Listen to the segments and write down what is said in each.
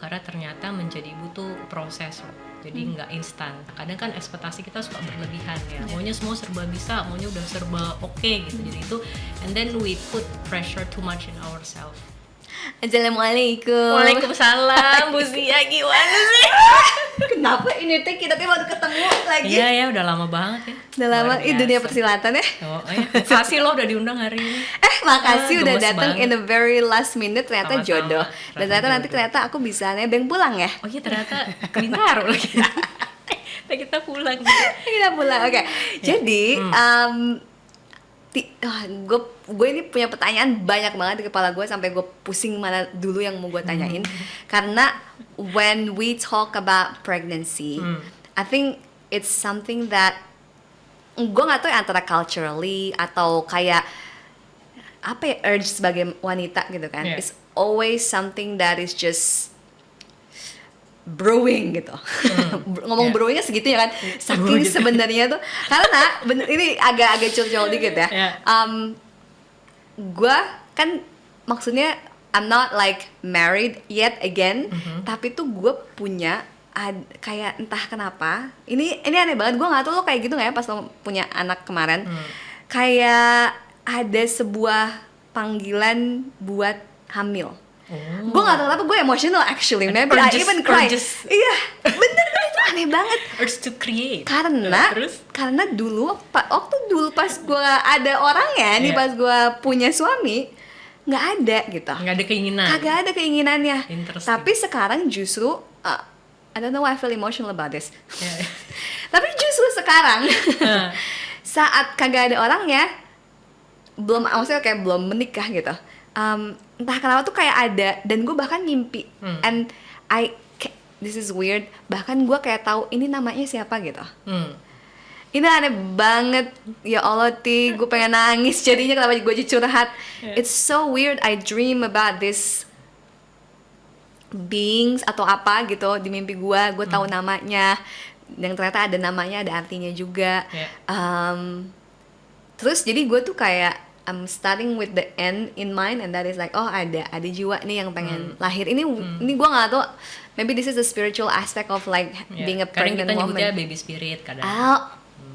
karena ternyata menjadi ibu tuh proses loh. Jadi nggak instan. Kadang kan ekspektasi kita suka berlebihan ya. Maunya semua serba bisa, maunya udah serba oke gitu. Jadi itu, and then we put pressure too much in ourselves. Assalamualaikum. Waalaikumsalam, Bu Zia, gimana sih? Kenapa ini teh kita baru ketemu lagi? Iya ya, udah lama banget ya. Udah lama di dunia persilatan ya. Oh ya, makasih lo udah diundang hari ini. Makasih udah gemes datang banget. in the very last minute, ternyata Sama-sama. jodoh. Dan ternyata nanti ternyata aku bisa nebeng pulang ya. Oh iya, ternyata ke Bintaro lagi. Kita pulang gitu. Kita pulang, oke. Jadi gue ini punya pertanyaan banyak banget di kepala gue sampai gue pusing mana dulu yang mau gue tanyain. Karena when we talk about pregnancy, I think it's something that gue nggak tahu ya, antara culturally atau kayak apa ya, urge sebagai wanita gitu kan. Yeah. It's always something that is just brewing gitu. Ngomong Yeah. brewingnya segitu ya kan. Saking sebenarnya tuh karena bener ini agak curcol dikit ya. Yeah. Gue kan maksudnya I'm not like married yet again, tapi tuh gue punya kayak entah kenapa. Ini aneh banget, gue nggak tahu lo kayak gitu nggak ya pas lo punya anak kemarin. Kayak ada sebuah panggilan buat hamil. Gue gak tau kenapa gue emotional actually. Maybe I even cry. Iya, bener itu aneh banget. Urge to create. Karena dulu pas gue ada orangnya nih, pas gue punya suami, nggak ada gitu. Nggak ada keinginan. Kagak ada keinginannya. Tapi sekarang justru I don't know why I feel emotional about this. Yeah. Tapi justru sekarang saat kagak ada orangnya, maksudnya kayak belum menikah gitu. Entah kenapa tuh kayak ada, dan gue bahkan mimpi, and this is weird, bahkan gue kayak tahu ini namanya siapa gitu. Ini aneh banget, ya Allah Ti, gue pengen nangis jadinya kenapa gue jadi curhat. It's so weird, I dream about this beings atau apa gitu di mimpi gue tahu namanya, yang ternyata ada namanya, ada artinya juga. Terus jadi gue tuh kayak I'm starting with the end in mind, and that is like, oh ada jiwa nih yang pengen lahir. Ini gue nggak tahu, maybe this is the spiritual aspect of like being a pregnant woman. Kadang kita nyebutnya baby spirit kadang.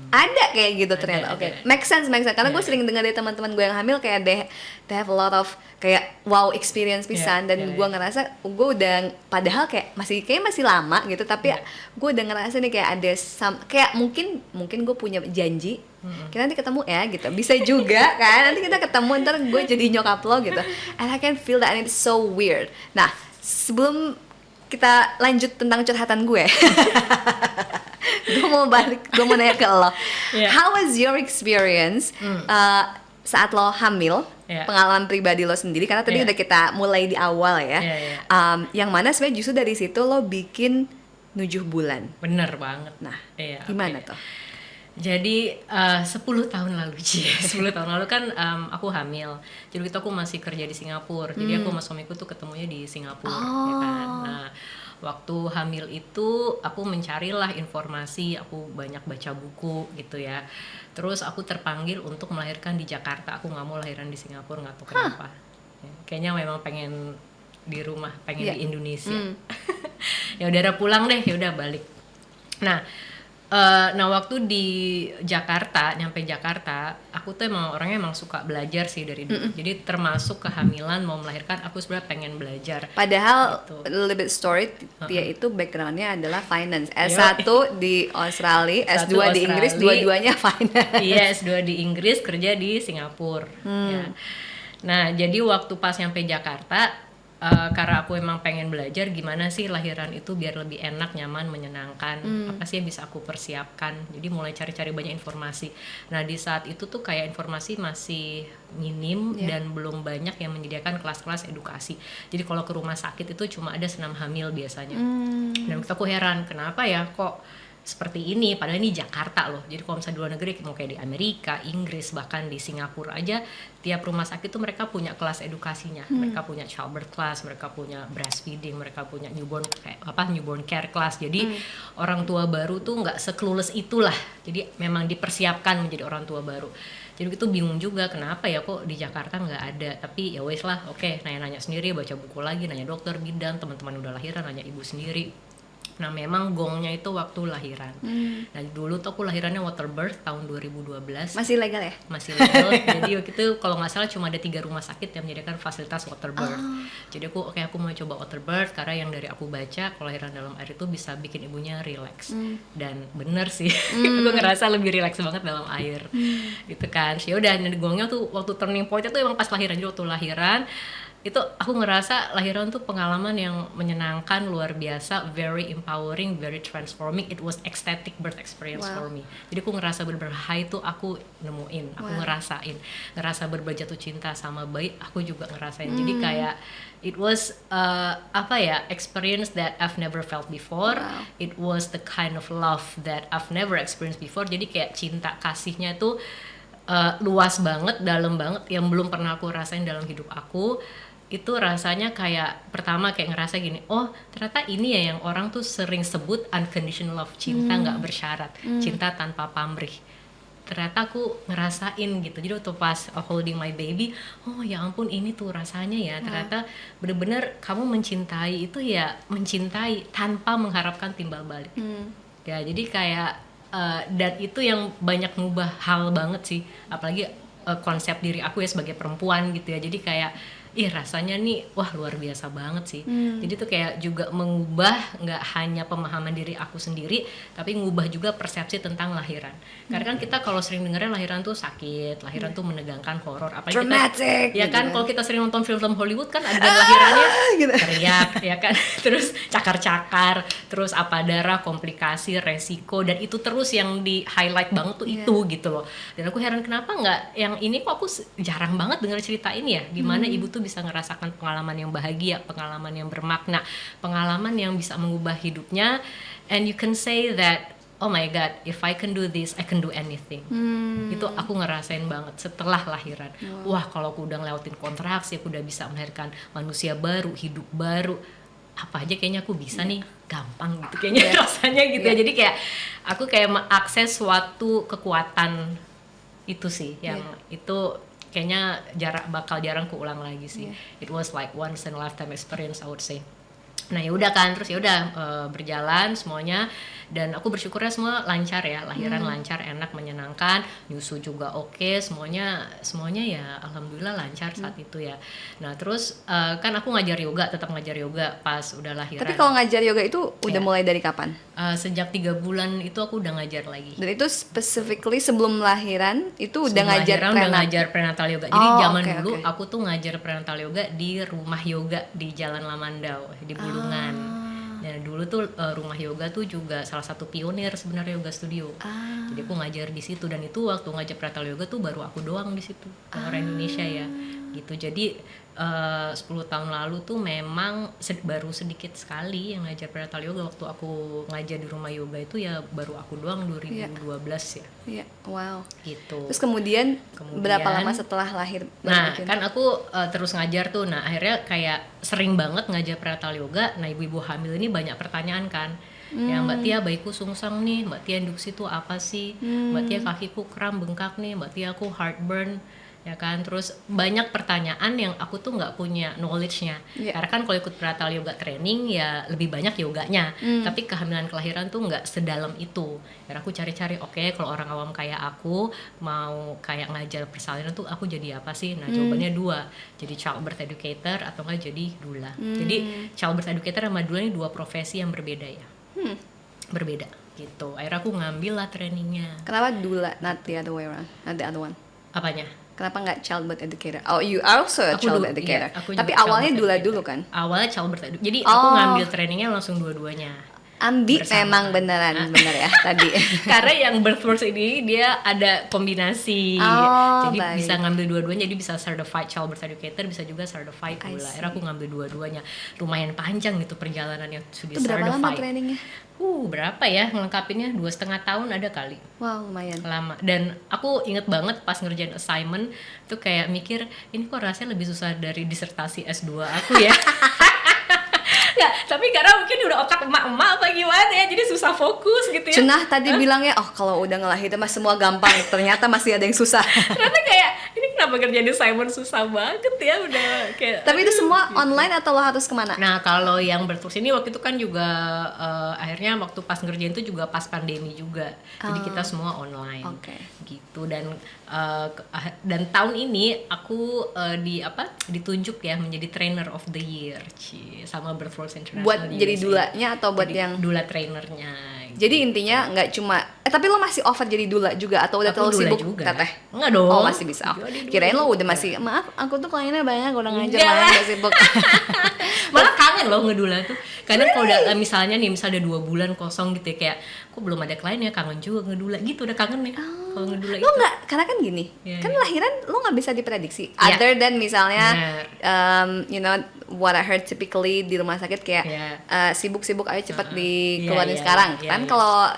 Ada kayak gitu ternyata. Oke. Make sense. Karena gue sering dengar dari teman-teman gue yang hamil kayak they have a lot of kayak wow experience pisan, dan gue ngerasa gue udah, padahal kayak masih lama gitu, tapi gue udah ngerasa nih kayak ada kayak mungkin gue punya janji kita nanti ketemu ya gitu, bisa juga kan nanti kita ketemu, ntar gue jadi nyokap lo gitu, and I can feel that, and it's so weird. Nah, sebelum kita lanjut tentang curhatan gue gue mau nanya ke lo, how was your experience saat lo hamil, pengalaman pribadi lo sendiri, karena tadi udah kita mulai di awal ya, yang mana sebenarnya justru dari situ lo bikin 7 bulan. Bener banget. Nah, gimana tuh? Jadi 10 tahun lalu 10 tahun lalu kan aku hamil. Jadi itu aku masih kerja di Singapura. Jadi aku sama suamiku tuh ketemunya di Singapura, ya kan. Nah, waktu hamil itu aku mencarilah informasi, aku banyak baca buku gitu ya. Terus aku terpanggil untuk melahirkan di Jakarta. Aku nggak mau lahiran di Singapura, nggak tahu kenapa. Ya, kayaknya memang pengen di rumah, pengen di Indonesia. Ya udah pulang deh, ya udah balik. Nah waktu di Jakarta, nyampe Jakarta, aku tuh orangnya suka belajar sih dari dulu. Jadi termasuk kehamilan mau melahirkan, aku sebenarnya pengen belajar. Padahal gitu. A little bit story, dia itu backgroundnya adalah finance. S1 di Australia, S2 di Inggris, dua-duanya finance. Iya, S2 di Inggris, kerja di Singapura. Ya. Nah jadi waktu pas nyampe Jakarta, karena aku emang pengen belajar gimana sih lahiran itu biar lebih enak, nyaman, menyenangkan, apa sih yang bisa aku persiapkan. Jadi mulai cari-cari banyak informasi. Nah di saat itu tuh kayak informasi masih minim dan belum banyak yang menyediakan kelas-kelas edukasi. Jadi kalau ke rumah sakit itu cuma ada senam hamil biasanya. Dan aku heran kenapa ya kok seperti ini, padahal ini Jakarta loh. Jadi kalau misalnya di luar negeri, mau kayak di Amerika, Inggris, bahkan di Singapura aja, tiap rumah sakit tuh mereka punya kelas edukasinya. Mereka punya childbirth class, mereka punya breastfeeding, mereka punya newborn care class. Jadi orang tua baru tuh nggak se-clueless itulah. Jadi memang dipersiapkan menjadi orang tua baru. Jadi itu bingung juga kenapa ya kok di Jakarta nggak ada. Tapi ya wes lah, oke, nanya-nanya sendiri, baca buku lagi, nanya dokter bidan, teman-teman udah lahiran, nanya ibu sendiri. Nah memang gongnya itu waktu lahiran. Nah dulu tuh aku lahirannya water birth tahun 2012. Masih legal ya? Masih legal. Jadi waktu itu kalau nggak salah cuma ada 3 rumah sakit yang menyediakan fasilitas water birth. Jadi aku mau coba water birth karena yang dari aku baca kalau lahiran dalam air itu bisa bikin ibunya relax. Dan bener sih, aku ngerasa lebih relax banget dalam air. Gitu kan. Ya udah, gongnya tuh waktu turning point itu emang pas lahiran. Jadi waktu lahiran itu aku ngerasa lahiran tuh pengalaman yang menyenangkan, luar biasa, very empowering, very transforming. It was ecstatic birth experience for me. Jadi aku ngerasa bener-bener high tuh aku nemuin, aku ngerasa bener-bener jatuh cinta sama bayi, aku juga ngerasain. Jadi kayak it was experience that I've never felt before. It was the kind of love that I've never experienced before. Jadi kayak cinta kasihnya tuh luas banget, dalam banget, yang belum pernah aku rasain dalam hidup aku. Itu rasanya kayak pertama kayak ngerasa gini, oh ternyata ini ya yang orang tuh sering sebut unconditional love, cinta nggak bersyarat, cinta tanpa pamrih. Ternyata aku ngerasain gitu. Jadi waktu pas holding my baby, oh ya ampun ini tuh rasanya ya, ternyata bener-bener kamu mencintai itu ya mencintai tanpa mengharapkan timbal balik. Ya jadi kayak dan itu yang banyak ngubah hal banget sih, apalagi konsep diri aku ya sebagai perempuan gitu ya. Jadi kayak rasanya nih wah luar biasa banget sih. Jadi tuh kayak juga mengubah nggak hanya pemahaman diri aku sendiri, tapi ngubah juga persepsi tentang lahiran. Karena kan kita kalau sering dengerin lahiran tuh sakit, lahiran tuh menegangkan, horor, apalagi dramatic, kita ya kan kalau kita sering nonton film Hollywood kan ada lahirannya gitu. Teriak ya kan, terus cakar-cakar, terus apa darah, komplikasi, resiko, dan itu terus yang di highlight banget tuh itu gitu loh. Dan aku heran kenapa nggak yang ini kok aku jarang banget denger cerita ini ya, gimana ibu tuh bisa ngerasakan pengalaman yang bahagia, pengalaman yang bermakna, pengalaman yang bisa mengubah hidupnya, and you can say that oh my god, if I can do this, I can do anything. Itu aku ngerasain banget setelah lahiran. Wah kalau aku udah ngelewatin kontraksi, aku udah bisa melahirkan manusia baru, hidup baru, apa aja kayaknya aku bisa nih, gampang gitu kayaknya rasanya gitu ya. Jadi kayak aku kayak mengakses suatu kekuatan itu sih, yang itu kayaknya bakal jarang keulang lagi sih. It was like once in a lifetime experience I would say. Nah ya udah kan, terus ya udah berjalan semuanya, dan aku bersyukurnya semua lancar ya, lahiran lancar, enak, menyenangkan, nyusu juga oke, semuanya ya alhamdulillah lancar saat itu ya. Nah terus kan aku ngajar yoga, tetap ngajar yoga pas udah lahiran. Tapi kalau ngajar yoga itu udah mulai dari kapan? Sejak 3 bulan itu aku udah ngajar lagi. Dan itu specifically sebelum lahiran itu udah ngajar prenatal yoga. Jadi zaman dulu aku tuh ngajar prenatal yoga di rumah yoga di Jalan Lamandau di Bulungan. Nah dulu tuh rumah yoga tuh juga salah satu pionir sebenarnya yoga studio. Jadi aku ngajar di situ, dan itu waktu ngajar prenatal yoga tuh baru aku doang di situ, orang Indonesia ya gitu. Jadi 10 tahun lalu tuh memang baru sedikit sekali yang ngajar prenatal yoga. Waktu aku ngajar di rumah yoga itu ya baru aku doang 2012 ya. Iya, wow. Gitu. Terus kemudian berapa lama setelah lahir? Nah, kan aku terus ngajar tuh. Nah, akhirnya kayak sering banget ngajar prenatal yoga. Nah, ibu-ibu hamil ini banyak pertanyaan kan. Ya Mbak Tia bayiku sungsang nih, Mbak Tia induksi tuh apa sih? Mbak Tia kakiku kram bengkak nih, Mbak Tia aku heartburn. Ya kan, terus banyak pertanyaan yang aku tuh nggak punya knowledge-nya. Karena kan kalau ikut prenatal yoga training ya lebih banyak yoganya, tapi kehamilan kelahiran tuh nggak sedalam itu. Karena aku cari-cari, oke, kalau orang awam kayak aku mau kayak ngajar persalinan tuh aku jadi apa sih? Nah jawabannya 2, jadi childbirth educator atau nggak jadi doula. Jadi childbirth educator sama doula ini 2 profesi yang berbeda ya, berbeda gitu. Akhirnya aku ngambil lah trainingnya. Kenapa doula, not the other way around, not the other one? Apanya? Kenapa nggak childbirth educator? Oh, you are also a childbirth educator. Iya, tapi awalnya doula dulu kan? Awalnya childbirth educator. Jadi aku ngambil trainingnya langsung dua-duanya. Ambi memang beneran bener ya tadi. Karena yang birth first ini dia ada kombinasi. Jadi bisa ngambil dua-duanya, jadi bisa certified childbirth educator, bisa juga certified doula. Akhirnya aku ngambil dua-duanya. Lumayan panjang gitu perjalanannya sudah certified. Berapa lama trainingnya? Berapa ya ngelengkapinnya? 2,5 tahun ada kali. Wow, lumayan lama. Dan aku inget banget pas ngerjain assignment tuh kayak mikir, ini kok rasanya lebih susah dari disertasi S2 aku ya. Ya, tapi karena mungkin udah otak emak-emak apa gimana ya, jadi susah fokus gitu ya. Cenah tadi bilangnya, oh kalau udah ngelahirin mah semua gampang, ternyata masih ada yang susah. Ternyata kayak, ini kenapa kerjaan Simon susah banget ya, udah kayak. Tapi itu semua gitu. online atau lo harus kemana? Nah, kalau yang birthworks ini waktu itu kan juga akhirnya waktu pas ngerjain itu juga pas pandemi juga. Jadi kita semua online. Oke. Gitu. Dan tahun ini aku ditunjuk ya menjadi trainer of the year sama Birthworks International. Buat jadi dulanya atau buat jadi yang dula trainernya. Gitu. Jadi intinya nggak cuma tapi lo masih offer jadi dula juga atau udah terlalu sibuk juga. Teteh? Enggak dong. Oh, masih bisa. Kirain lo udah masih, maaf aku tuh kliennya banyak udah ngajar Enggak. malah nggak sibuk. Malah kangen loh ngedula tuh. Kadang kalau udah misalnya 2 bulan kosong gitu ya, kayak kok belum ada klien ya, kangen juga ngedula gitu, udah kangen nih. Kalau ngedula Lo nggak, karena kan gini, kan lahiran lo nggak bisa diprediksi. Other than misalnya, you know what I heard typically di rumah sakit kayak sibuk-sibuk ayo cepet dikeluarin sekarang. Kan kalau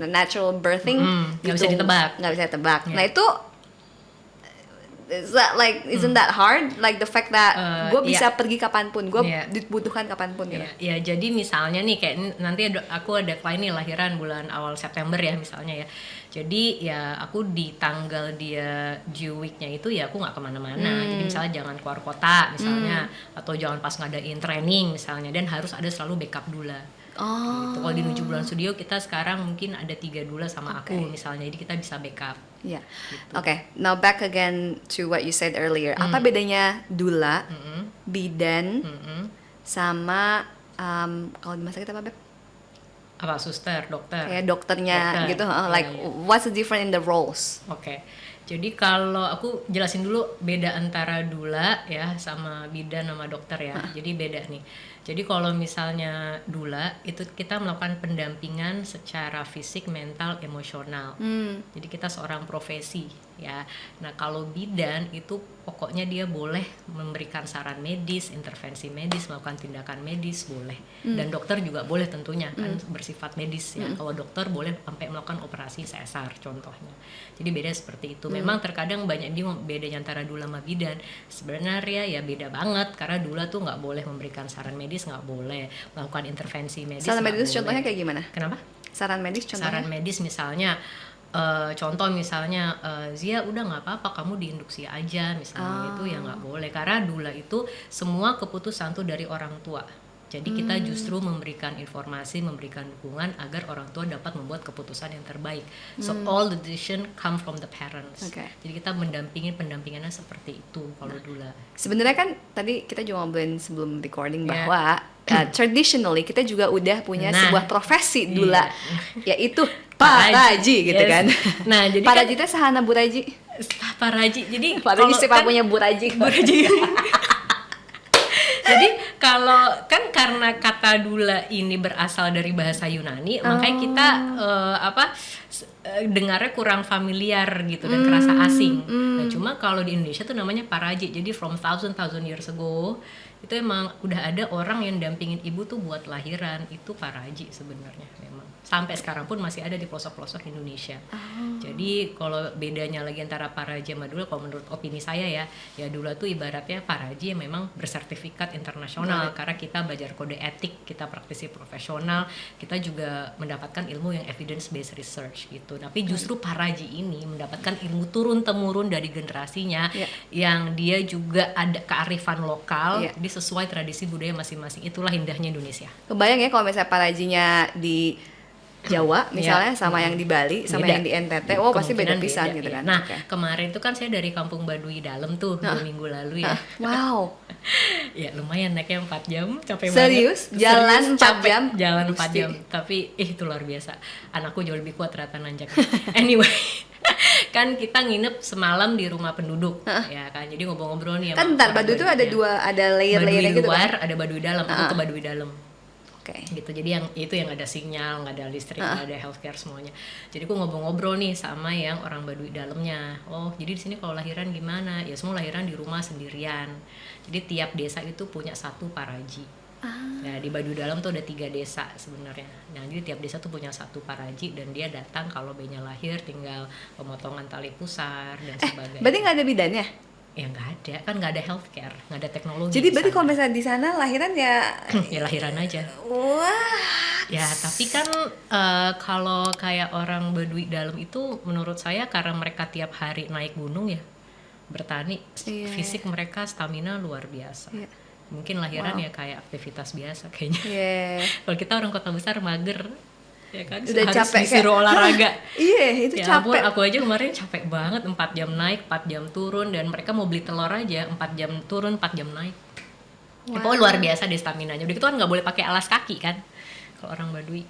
natural birthing nggak bisa ditebak. Nggak bisa ditebak. Nah itu isn't that hard? Like the fact that gue bisa pergi kapanpun, gue dibutuhkan kapanpun gitu. Ya, jadi misalnya nih kayak nanti aku ada klien nih lahiran bulan awal September ya misalnya ya. Jadi ya aku di tanggal dia due week-nya itu ya aku nggak kemana-mana. Jadi misalnya jangan keluar kota misalnya, atau jangan pas ngadain training misalnya, dan harus ada selalu backup dula. Gitu. Kalau di Nuju Bulan Studio kita sekarang mungkin ada 3 dula sama aku misalnya, jadi kita bisa backup. Yeah. Gitu. Okay. Now back again to what you said earlier. Apa bedanya dula, bidan, sama kalau di rumah sakit apa, Beb? Apa, suster, dokter? Kayak dokternya gitu. Like what's the difference in the roles? Oke. Jadi kalau aku jelasin dulu beda antara dula ya sama bidan sama dokter ya. Jadi beda nih. Jadi kalau misalnya dula itu kita melakukan pendampingan secara fisik, mental, emosional. Jadi kita seorang profesi ya. Nah kalau bidan itu pokoknya dia boleh memberikan saran medis, intervensi medis, melakukan tindakan medis boleh. Dan dokter juga boleh tentunya kan bersifat medis ya. Kalau dokter boleh sampai melakukan operasi sesar contohnya. Jadi beda seperti itu. Memang terkadang banyak dia bedanya antara dula sama bidan. Sebenarnya ya beda banget karena dula tuh nggak boleh memberikan saran medis, nggak boleh melakukan intervensi medis. Saran medis contohnya kayak gimana? Kenapa? Saran medis contohnya? Saran medis misalnya contoh misalnya Zia udah nggak apa-apa kamu diinduksi aja misalnya, itu ya nggak boleh karena dula itu semua keputusan tuh dari orang tua. Jadi kita justru memberikan informasi, memberikan dukungan agar orang tua dapat membuat keputusan yang terbaik. So all the decision come from the parents. Jadi kita pendampingannya seperti itu kalau dula. Sebenarnya kan tadi kita juga ngobrolin sebelum recording bahwa traditionally kita juga udah punya sebuah profesi dula, yaitu Pak Raji gitu kan. Nah, jadi Pak Raji itu sahana Bu Raji. Pak Raji. Jadi Pak Raji siapa punya Bu Raji? Bu Raji. Jadi kalau kan karena kata dula ini berasal dari bahasa Yunani, makanya kita dengarnya kurang familiar gitu dan kerasa asing. Nah cuma kalau di Indonesia tuh namanya paraji. Jadi from thousand years ago itu emang udah ada orang yang dampingin ibu tuh buat lahiran, itu paraji sebenarnya memang. Sampai sekarang pun masih ada di pelosok-pelosok Indonesia. Jadi kalau bedanya lagi antara paraji sama dula, kalau menurut opini saya ya dula tuh ibaratnya paraji yang memang bersertifikat internasional karena kita belajar kode etik, kita praktisi profesional, kita juga mendapatkan ilmu yang evidence based research gitu. Tapi justru paraji ini mendapatkan ilmu turun temurun dari generasinya yang dia juga ada kearifan lokal, jadi sesuai tradisi budaya masing-masing. Itulah indahnya Indonesia. Kebayang ya kalau misalnya parajinya di Jawa misalnya sama yang di Bali sama yang di NTT, pasti beda pisan gitu kan. Nah kemarin tuh kan saya dari Kampung Baduy Dalam tuh 2 minggu lalu ya. Wow. Ya lumayan naiknya 4 jam, capek Serius? banget. Jalan 4 jam? Jalan 4 jam, tapi itu luar biasa. Anakku jauh lebih kuat ternyata nanjak. Anyway, kan kita nginep semalam di rumah penduduk ya kan, jadi ngobrol-ngobrol nih. Kan ntar Baduy itu ada layer-layernya gitu luar, kan? ada Baduy Dalam, aku ke Baduy Dalam. Gitu, jadi yang itu yang ada sinyal, nggak ada listrik, nggak ada healthcare semuanya. Jadi aku ngobrol-ngobrol nih sama yang orang Baduy Dalamnya. Oh, jadi di sini kalau lahiran gimana? Ya semua lahiran di rumah sendirian. Jadi tiap desa itu punya satu paraji. Nah di Baduy Dalam tuh ada 3 desa sebenarnya. Nah jadi tiap desa tuh punya satu paraji dan dia datang kalau bayinya lahir tinggal pemotongan tali pusar dan sebagainya. Berarti nggak ada bidannya? ya nggak ada, kan nggak ada healthcare, nggak ada teknologi. Jadi di berarti sana. kalau misalnya di sana lahiran ya Ya lahiran aja. wah. Ya tapi kan kalau kayak orang Baduy dalam itu menurut saya karena mereka tiap hari naik gunung ya, bertani, Iya, fisik mereka stamina luar biasa. Iya. Mungkin lahiran ya kayak aktivitas biasa kayaknya. Iya. Kalau kita orang kota besar mager, ya kan, Udah harus capek disuruh kayak, olahraga. Iya, itu Ya ampun, capek. aku aja kemarin capek banget, 4 jam naik, 4 jam turun, dan mereka mau beli telur aja 4 jam turun, 4 jam naik. Ya, pokoknya luar biasa deh staminanya. Udah gitu kan nggak boleh pakai alas kaki kan kalau orang Baduy.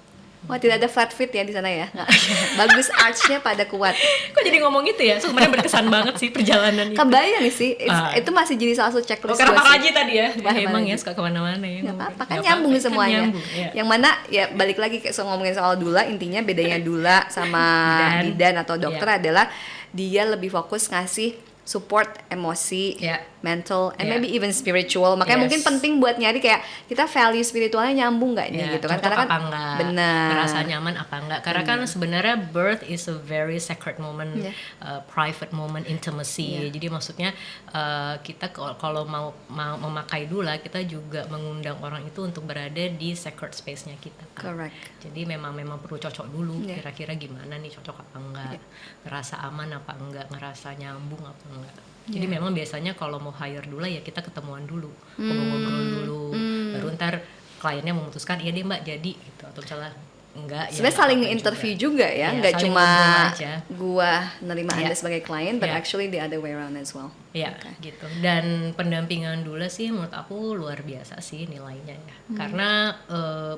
Wah, tidak ada flat feet ya di sana ya? Nggak. Bagus, arch-nya pada kuat. Kok jadi ngomong gitu ya? Sebenarnya berkesan banget sih perjalanan itu. Kebayang sih, Ah. itu masih jadi salah satu checklist Karena gua Pak sih. Haji tadi ya, Wah, emang Pak ya Haji. suka kemana-mana ya. Nggak apa-apa, kan Nggak nyambung apa-apa, kan semuanya. nyambung, ya. Yang mana ya balik lagi kayak ngomongin soal doula, intinya bedanya doula sama bidan atau dokter adalah dia lebih fokus ngasih support emosi, Ya. mental, and Ya. maybe even spiritual. Makanya Yes. mungkin penting buat nyari kayak kita value spiritualnya nyambung nggak nih Ya, gitu kan? cocok Karena kan apa enggak, benar. merasa nyaman apa enggak, karena kan sebenarnya birth is a very sacred moment, Yeah. private moment, intimacy. Yeah. Jadi maksudnya kita kalau mau memakai doula, kita juga mengundang orang itu untuk berada di sacred space-nya kita kan. Correct. Jadi memang perlu cocok dulu, Yeah. kira-kira gimana nih, cocok apa enggak, ngerasa aman apa enggak, ngerasa nyambung apa enggak. Jadi memang biasanya kalau mau hire doula ya kita ketemuan dulu, ngobrol dulu, baru ntar kliennya memutuskan iya deh mbak jadi gitu, atau misalnya enggak. Sebenarnya nggak saling apa-apa interview juga ya, Iya, nggak saling cuma ngobrol aja. gua nerima Iya. Anda sebagai klien, but Iya. actually the other way around as well. Ya gitu. Dan pendampingan doula sih menurut aku luar biasa sih nilainya ya, karena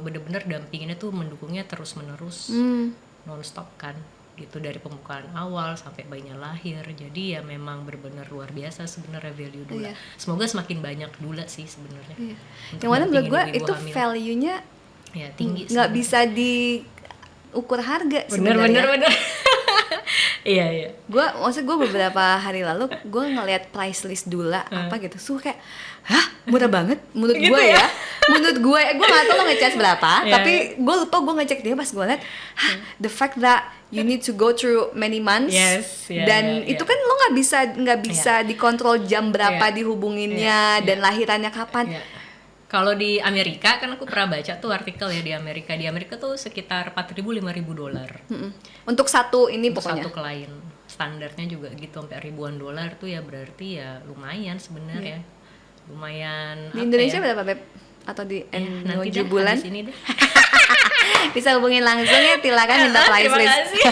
bener-bener dampinginnya tuh mendukungnya terus menerus, non-stop kan gitu, dari pembukaan awal sampai bayinya lahir. Jadi ya memang benar-benar luar biasa sebenarnya value doula. Iya. Semoga semakin banyak doula sih sebenarnya. Iya. Untuk Yang mana menurut dampingin gua ibu-ibu itu hamil. value-nya Ya tinggi. nggak bisa diukur harga sebenarnya. Bener. Iya. Maksud gue beberapa hari lalu gue ngeliat price list doula apa gitu, kayak hah murah banget menurut Gitu gue ya? ya. Menurut gue nggak tahu lo ngecas berapa, Iya. tapi gue lupa gue ngecek dia pas gue liat, the fact that you need to go through many months, Yes, yeah, dan yeah, itu yeah. kan lo nggak bisa dikontrol jam berapa Yeah. dihubunginnya Yeah, dan lahirannya kapan. Ya. Kalau di Amerika kan aku pernah baca tuh artikel ya, di Amerika tuh sekitar 4.000-5.000 dolar Untuk satu ini untuk pokoknya. satu klien. Standarnya juga gitu sampai ribuan dolar tuh ya, berarti ya lumayan sebenarnya. Lumayan. Di apa Indonesia ya? berapa Beb? Atau di Nanti 7 deh, bulan? habis ini deh. Bisa hubungin langsung ya, silakan minta price Terima list. kasih.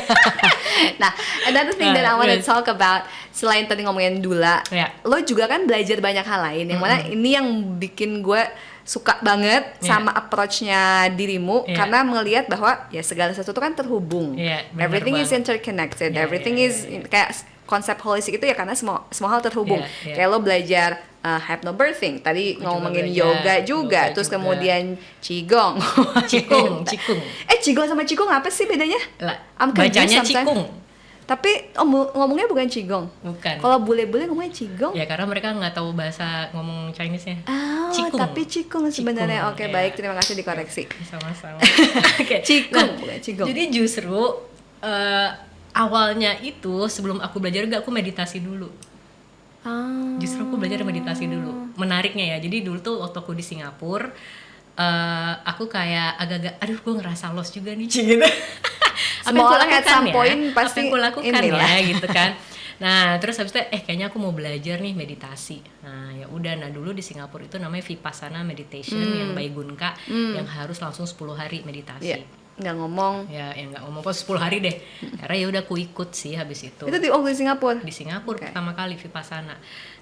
Nah, another thing that I want to Yes. talk about, selain tadi ngomongin doula, Ya. lo juga kan belajar banyak hal lain. Yang mana ini yang bikin gue suka banget sama approach-nya dirimu, Yeah. karena melihat bahwa ya segala sesuatu kan terhubung. Yeah, bener Everything is banget. interconnected. Yeah, Everything yeah, is kayak konsep holistik itu ya karena semua hal terhubung. Yeah, yeah. Kayak lo belajar hypnobirthing, tadi Aku juga ngomongin belajar yoga juga, yoga terus juga. kemudian qigong. Cikung. Qigong sama qigong apa sih bedanya? Lah, I'm confused bacanya sometimes. cikung. Tapi ngomongnya bukan qigong. Bukan. Kalau bule-bule ngomongnya qigong. Ya karena mereka nggak tahu bahasa ngomong Chinese-nya. Oh, Qigong. tapi qigong sebenarnya. Qigong, Oke, ya. baik, terima kasih dikoreksi. Sama-sama. Oke. Qigong, Nah, bukan qigong. jadi justru awalnya itu sebelum aku belajar juga aku meditasi dulu. Ah. Justru aku belajar meditasi dulu. Menariknya ya. Jadi dulu tuh waktu aku di Singapura, aku kayak agak-agak, aduh gue ngerasa lost juga nih gitu. Semua orang at some point Apa pasti yang aku lakukan inilah. ya gitu kan. Nah terus habis itu kayaknya aku mau belajar nih meditasi. Nah ya udah, nah dulu di Singapura itu namanya Vipassana meditation yang by Gunka, yang harus langsung 10 hari meditasi. Iya, nggak ngomong. Ya nggak ngomong pas 10 hari deh. Karena ya udah aku ikut sih habis itu. Itu waktu di Singapura. Di Singapura Oke. pertama kali Vipassana.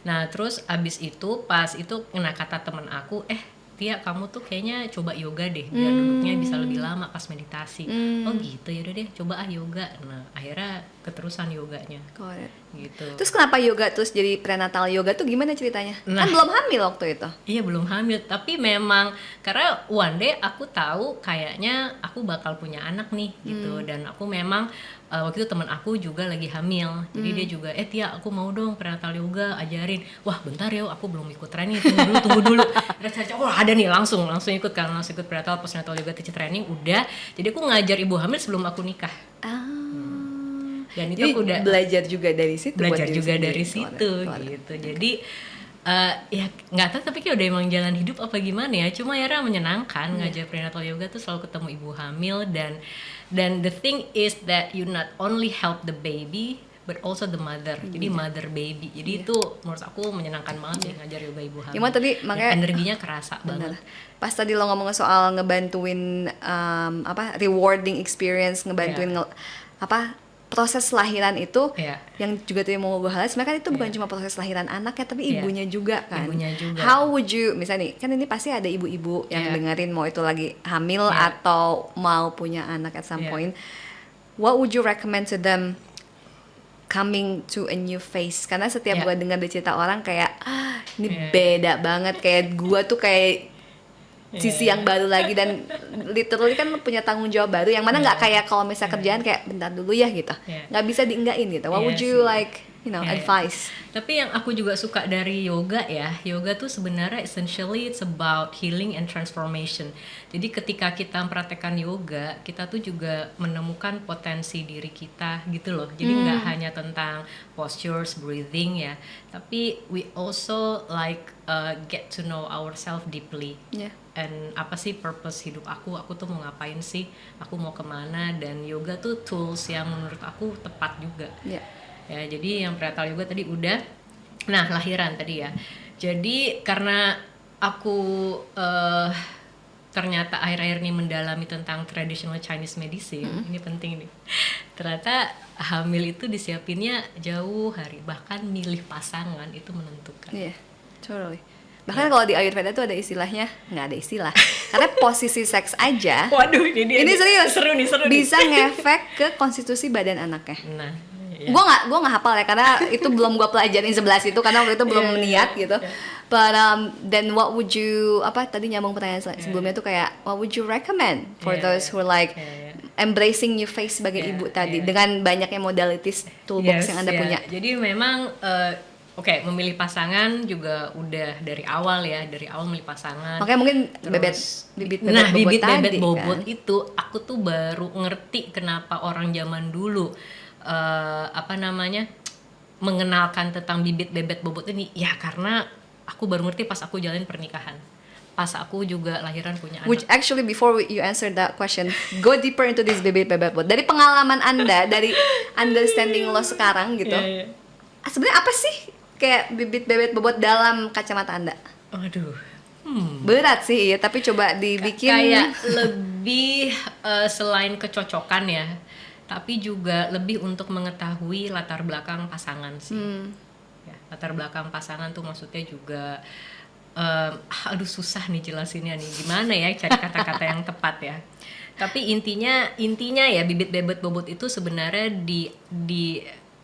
Nah terus abis itu pas itu kena kata temen aku, Tia kamu tuh kayaknya coba yoga deh biar duduknya bisa lebih lama pas meditasi. Oh gitu, yaudah deh coba yoga. Nah akhirnya keterusan yoganya Got it. gitu. Terus kenapa yoga terus jadi prenatal yoga tuh gimana ceritanya? Nah. Kan belum hamil waktu itu. Iya belum hamil, tapi memang karena one day aku tahu kayaknya aku bakal punya anak nih gitu, dan aku memang waktu itu teman aku juga lagi hamil, jadi dia juga Tia aku mau dong prenatal yoga ajarin. Wah bentar ya, aku belum ikut training, tunggu dulu. Terus saya oh ada nih, langsung ikut prenatal postnatal yoga teacher training udah. Jadi aku ngajar ibu hamil sebelum aku nikah. Dan itu jadi aku udah belajar juga dari situ, belajar buat diri juga sendiri, dari situ gitu. Jadi ya nggak tahu, tapi kayak udah emang jalan hidup apa gimana ya. Cuma ya menyenangkan ngajar prenatal yoga tuh, selalu ketemu ibu hamil, dan the thing is that you not only help the baby but also the mother. Jadi mother baby. Jadi itu menurut aku menyenangkan banget ya ngajar yoga ibu hamil. Cuma tadi makanya energinya kerasa banget. Pas tadi lo ngomong soal ngebantuin rewarding experience, ngebantuin proses lahiran itu, yang juga tadi mau gue bahas, sebenarnya kan itu bukan cuma proses lahiran anaknya, tapi ibunya juga kan. Ibunya juga. How would you, misalnya nih, kan ini pasti ada ibu-ibu yang dengerin, mau itu lagi hamil atau mau punya anak at some point. What would you recommend to them coming to a new phase? Karena setiap gue dengar cerita orang kayak, ini beda banget, kayak gue tuh kayak sisi yang baru lagi, dan literally kan punya tanggung jawab baru yang mana nggak kayak kalau misalnya kerjaan kayak bentar dulu ya gitu, nggak bisa dienggain gitu. What would you advise? Tapi yang aku juga suka dari yoga ya, yoga tuh sebenarnya essentially it's about healing and transformation. Jadi ketika kita mempraktekkan yoga, kita tuh juga menemukan potensi diri kita gitu loh. Jadi nggak hanya tentang postures, breathing ya, tapi we also get to know ourselves deeply. And apa sih purpose hidup aku tuh mau ngapain sih, aku mau kemana, dan yoga tuh tools yang menurut aku tepat juga. Ya, jadi yang prenatal yoga tadi udah. Nah, lahiran tadi ya. Jadi karena aku ternyata akhir-akhir ini mendalami tentang traditional Chinese medicine, ini penting nih. Ternyata hamil itu disiapinnya jauh hari, bahkan milih pasangan itu menentukan. Totally. Bahkan kalau di Ayurveda tuh ada istilahnya, nggak ada istilah, karena posisi seks aja. Waduh, ini serius, seru nih. Bisa ngefek ke konstitusi badan anaknya. Nah, gue nggak hafal ya, karena itu belum gue pelajarin 11 itu, karena waktu itu belum niat gitu. But then what would you, tadi nyambung pertanyaan sebelumnya tuh kayak, what would you recommend for those who embracing new phase sebagai ibu tadi, dengan banyaknya modalities toolbox yang Anda punya. Jadi memang memilih pasangan juga udah dari awal milih pasangan. Makanya mungkin bibit bebet bobot kan? Itu aku tuh baru ngerti kenapa orang zaman dulu mengenalkan tentang bibit bebet bobot ini. Ya karena aku baru ngerti pas aku jalin pernikahan. Pas aku juga lahiran punya anak. Which actually before you answer that question, go deeper into this bibit bebet bobot. Dari pengalaman Anda, dari understanding lo sekarang gitu. Sebenarnya apa sih kayak bibit bebet bobot dalam kacamata Anda? Aduh. Berat sih ya, tapi coba dibikin kayak lebih selain kecocokan ya, tapi juga lebih untuk mengetahui latar belakang pasangan sih. Ya, latar belakang pasangan tuh maksudnya juga susah nih jelasinnya nih, gimana ya cari kata-kata yang tepat ya. Tapi intinya ya bibit bebet bobot itu sebenarnya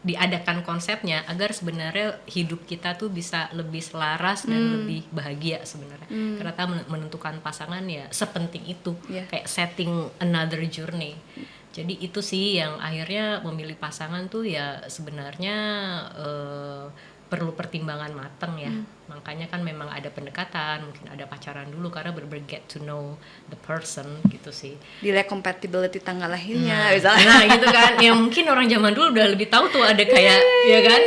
diadakan konsepnya agar sebenarnya hidup kita tuh bisa lebih selaras dan lebih bahagia sebenarnya. Ternyata menentukan pasangan ya sepenting itu, kayak setting another journey. Jadi itu sih yang akhirnya memilih pasangan tuh ya sebenarnya perlu pertimbangan matang ya. Makanya kan memang ada pendekatan, mungkin ada pacaran dulu karena bener-bener get to know the person gitu sih. Nilai compatibility tanggal lahirnya misalnya. Nah gitu kan, ya mungkin orang zaman dulu udah lebih tahu tuh ada kayak ya kan,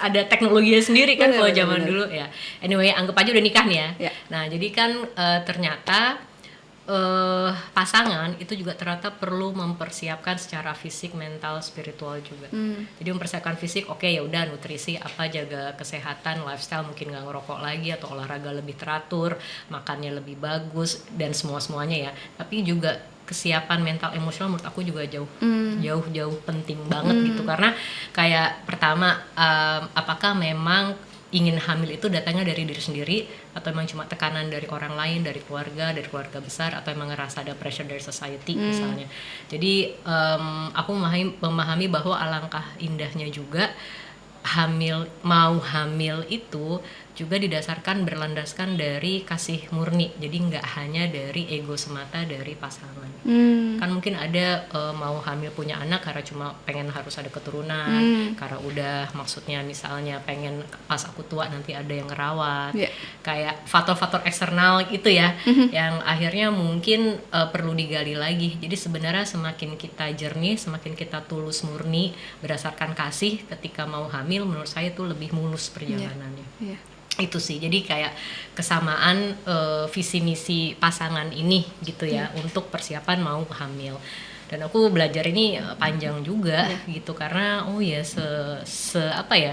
ada teknologinya sendiri kan kalau zaman dulu ya. Anyway, anggap aja udah nikah nih ya. Nah jadi kan ternyata pasangan itu juga ternyata perlu mempersiapkan secara fisik, mental, spiritual juga. Jadi mempersiapkan fisik, ya udah nutrisi apa, jaga kesehatan, lifestyle, mungkin nggak ngerokok lagi atau olahraga lebih teratur, makannya lebih bagus dan semuanya ya. Tapi juga kesiapan mental emosional menurut aku juga jauh penting banget gitu, karena kayak pertama apakah memang ingin hamil itu datangnya dari diri sendiri atau memang cuma tekanan dari orang lain, dari keluarga besar, atau emang ngerasa ada pressure dari society misalnya. Jadi aku memahami bahwa alangkah indahnya juga mau hamil itu juga didasarkan berlandaskan dari kasih murni. Jadi nggak hanya dari ego semata dari pasangan. Kan mungkin ada mau hamil punya anak karena cuma pengen harus ada keturunan, karena udah maksudnya misalnya pengen pas aku tua nanti ada yang ngerawat, kayak faktor-faktor eksternal itu ya, yang akhirnya mungkin perlu digali lagi. Jadi sebenarnya semakin kita jernih, semakin kita tulus murni berdasarkan kasih ketika mau hamil, menurut saya itu lebih mulus perjalanannya. Itu sih, jadi kayak kesamaan visi misi pasangan ini gitu ya, untuk persiapan mau hamil. Dan aku belajar ini panjang juga gitu, karena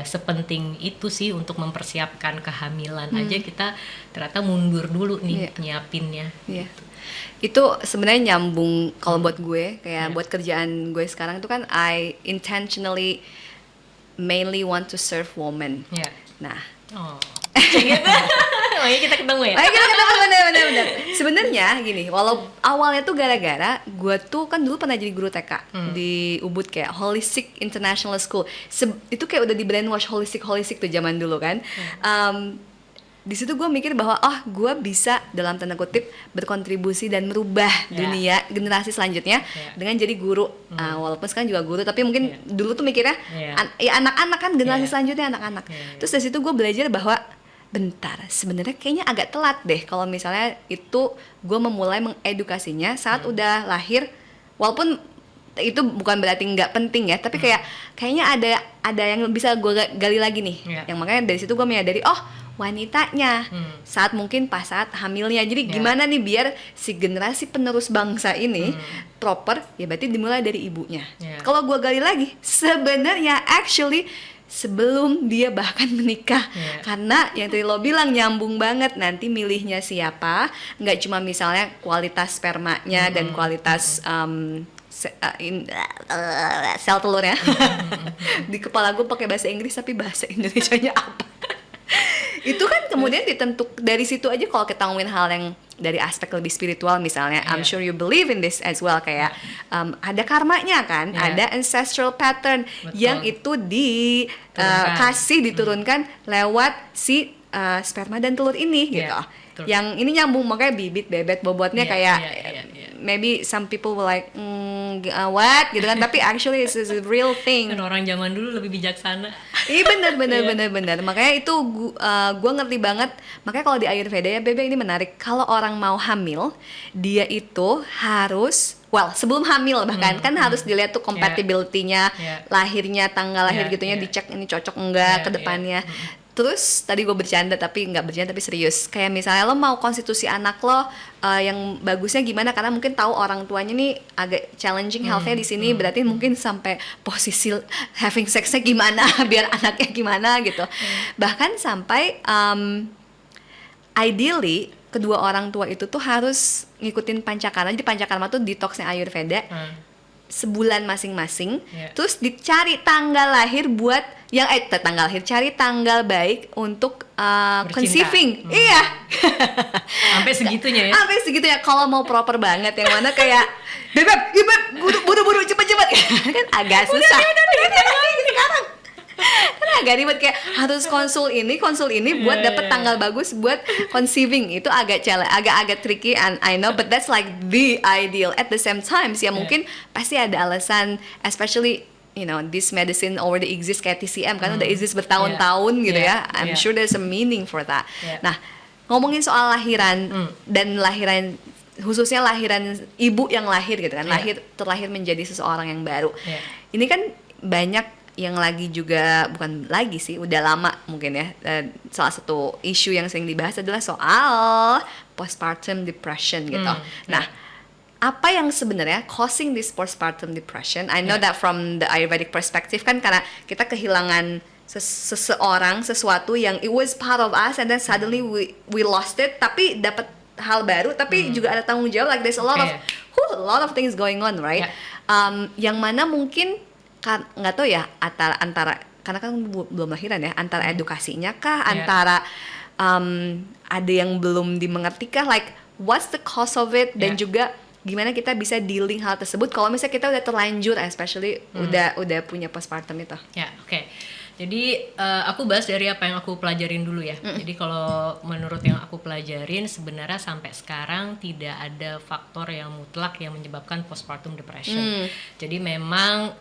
sepenting itu sih untuk mempersiapkan kehamilan aja kita ternyata mundur dulu nih nyiapinnya. Gitu. Itu sebenarnya nyambung kalau buat gue, kayak buat kerjaan gue sekarang itu kan I intentionally mainly want to serve women. Nah, makanya kita ketemu ya. Bener. Sebenarnya gini, walau awalnya tuh gara-gara gue tuh kan dulu pernah jadi guru TK di Ubud, kayak Holistic International School. Itu kayak udah di brainwash holistic tuh zaman dulu kan. Di situ gue mikir bahwa gue bisa dalam tanda kutip berkontribusi dan merubah dunia generasi selanjutnya dengan jadi guru. Walaupun sekarang juga guru, tapi mungkin dulu tuh mikirnya anak-anak kan, generasi selanjutnya anak-anak. Terus dari situ gue belajar bahwa bentar, sebenarnya kayaknya agak telat deh kalau misalnya itu gue memulai mengedukasinya saat udah lahir. Walaupun itu bukan berarti nggak penting ya, tapi kayaknya ada yang bisa gue gali lagi nih. Yang makanya dari situ gue menyadari wanitanya saat saat hamilnya. Jadi gimana nih biar si generasi penerus bangsa ini proper, ya berarti dimulai dari ibunya. Kalau gue gali lagi, sebenarnya actually sebelum dia bahkan menikah, karena yang tadi lo bilang nyambung banget, nanti milihnya siapa, nggak cuma misalnya kualitas spermanya dan kualitas sel telurnya. Di kepala gue pakai bahasa Inggris tapi bahasa Indonesianya apa? Itu kan kemudian ditentuk dari situ aja. Kalau kita ngomongin hal yang dari aspek lebih spiritual misalnya, I'm sure you believe in this as well, kayak ada karmanya kan, ada ancestral pattern. Betul. Yang itu diturunkan lewat si sperma dan telur ini gitu. Yang ini nyambung, makanya bibit bebet bobotnya maybe some people will like what gitu kan, tapi actually it's a real thing. Dan orang zaman dulu lebih bijaksana. Iya benar. Makanya itu gue ngerti banget. Makanya kalau di Ayurveda ya Bebe, ini menarik. Kalau orang mau hamil, dia itu harus sebelum hamil bahkan kan harus dilihat tuh compatibility-nya, lahirnya, tanggal lahir gitunya dicek, ini cocok enggak ke depannya. Terus tadi gue bercanda tapi serius. Kayak misalnya lo mau konstitusi anak lo yang bagusnya gimana, karena mungkin tahu orang tuanya nih agak challenging health-nya di sini, berarti mungkin sampai posisi having sex-nya gimana biar anaknya gimana gitu. Bahkan sampai ideally kedua orang tua itu tuh harus ngikutin pancakarma. Jadi pancakarma tuh detoxnya Ayurveda. Sebulan masing-masing, terus dicari tanggal lahir buat yang tanggal lahir, cari tanggal baik untuk conceiving. Iya. Sampai segitunya ya. Sampai segitunya. Kalau mau proper banget, yang mana kayak bebek, buru-buru cepet-cepet kan agak susah. Sekarang kan agak ribet, kayak harus konsul ini buat dapet tanggal bagus buat conceiving. Itu agak agak tricky, and I know, but that's like the ideal. At the same time ya mungkin pasti ada alasan, especially this medicine already exists kayak TCM kan udah exist bertahun-tahun gitu ya. I'm sure there's a meaning for that. Nah, ngomongin soal lahiran dan lahiran, khususnya lahiran ibu yang lahir gitu kan, terlahir menjadi seseorang yang baru. Ini kan banyak yang lagi juga, bukan lagi sih, udah lama mungkin ya, salah satu isu yang sering dibahas adalah soal postpartum depression gitu. Nah, apa yang sebenarnya causing this postpartum depression? I know that from the Ayurvedic perspective kan, karena kita kehilangan sesuatu yang it was part of us and then suddenly we lost it, tapi dapat hal baru, tapi juga ada tanggung jawab, like there's a lot of things going on, right? Yang mana mungkin nggak tahu ya, antara karena kan belum lahiran ya, antara edukasinya kah, antara ada yang belum dimengerti kah, like what's the cause of it, dan juga gimana kita bisa dealing hal tersebut kalau misalnya kita udah terlanjur, especially udah punya postpartum itu. Oke. Jadi aku bahas dari apa yang aku pelajarin dulu ya. Jadi kalau menurut yang aku pelajarin sebenarnya sampai sekarang tidak ada faktor yang mutlak yang menyebabkan postpartum depression. Jadi memang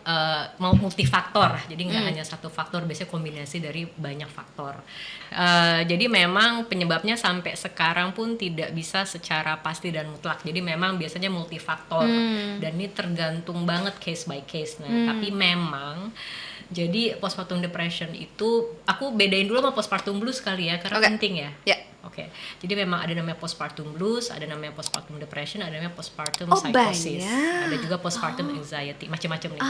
mau multifaktor. Jadi nggak hanya satu faktor, biasanya kombinasi dari banyak faktor. Jadi memang penyebabnya sampai sekarang pun tidak bisa secara pasti dan mutlak. Jadi memang biasanya multifaktor dan ini tergantung banget case by case. Nah, tapi memang jadi postpartum depression itu aku bedain dulu sama postpartum blues kali ya karena penting ya. Oke. Jadi memang ada namanya postpartum blues, ada namanya postpartum depression, ada namanya postpartum psychosis. Ada juga postpartum anxiety, macam-macam nih.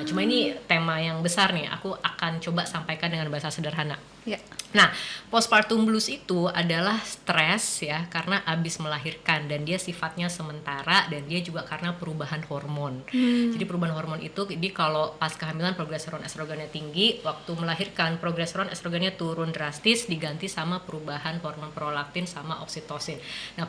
Nah, cuma ini tema yang besar nih. Aku akan coba sampaikan dengan bahasa sederhana. Nah, postpartum blues itu adalah stres ya karena abis melahirkan dan dia sifatnya sementara dan dia juga karena perubahan hormon. Jadi perubahan hormon itu jadi kalau pas kehamilan progesteron estrogennya tinggi, waktu melahirkan progesteron estrogennya turun drastis diganti sama perubahan hormon prolaktin sama oksitosin. Nah,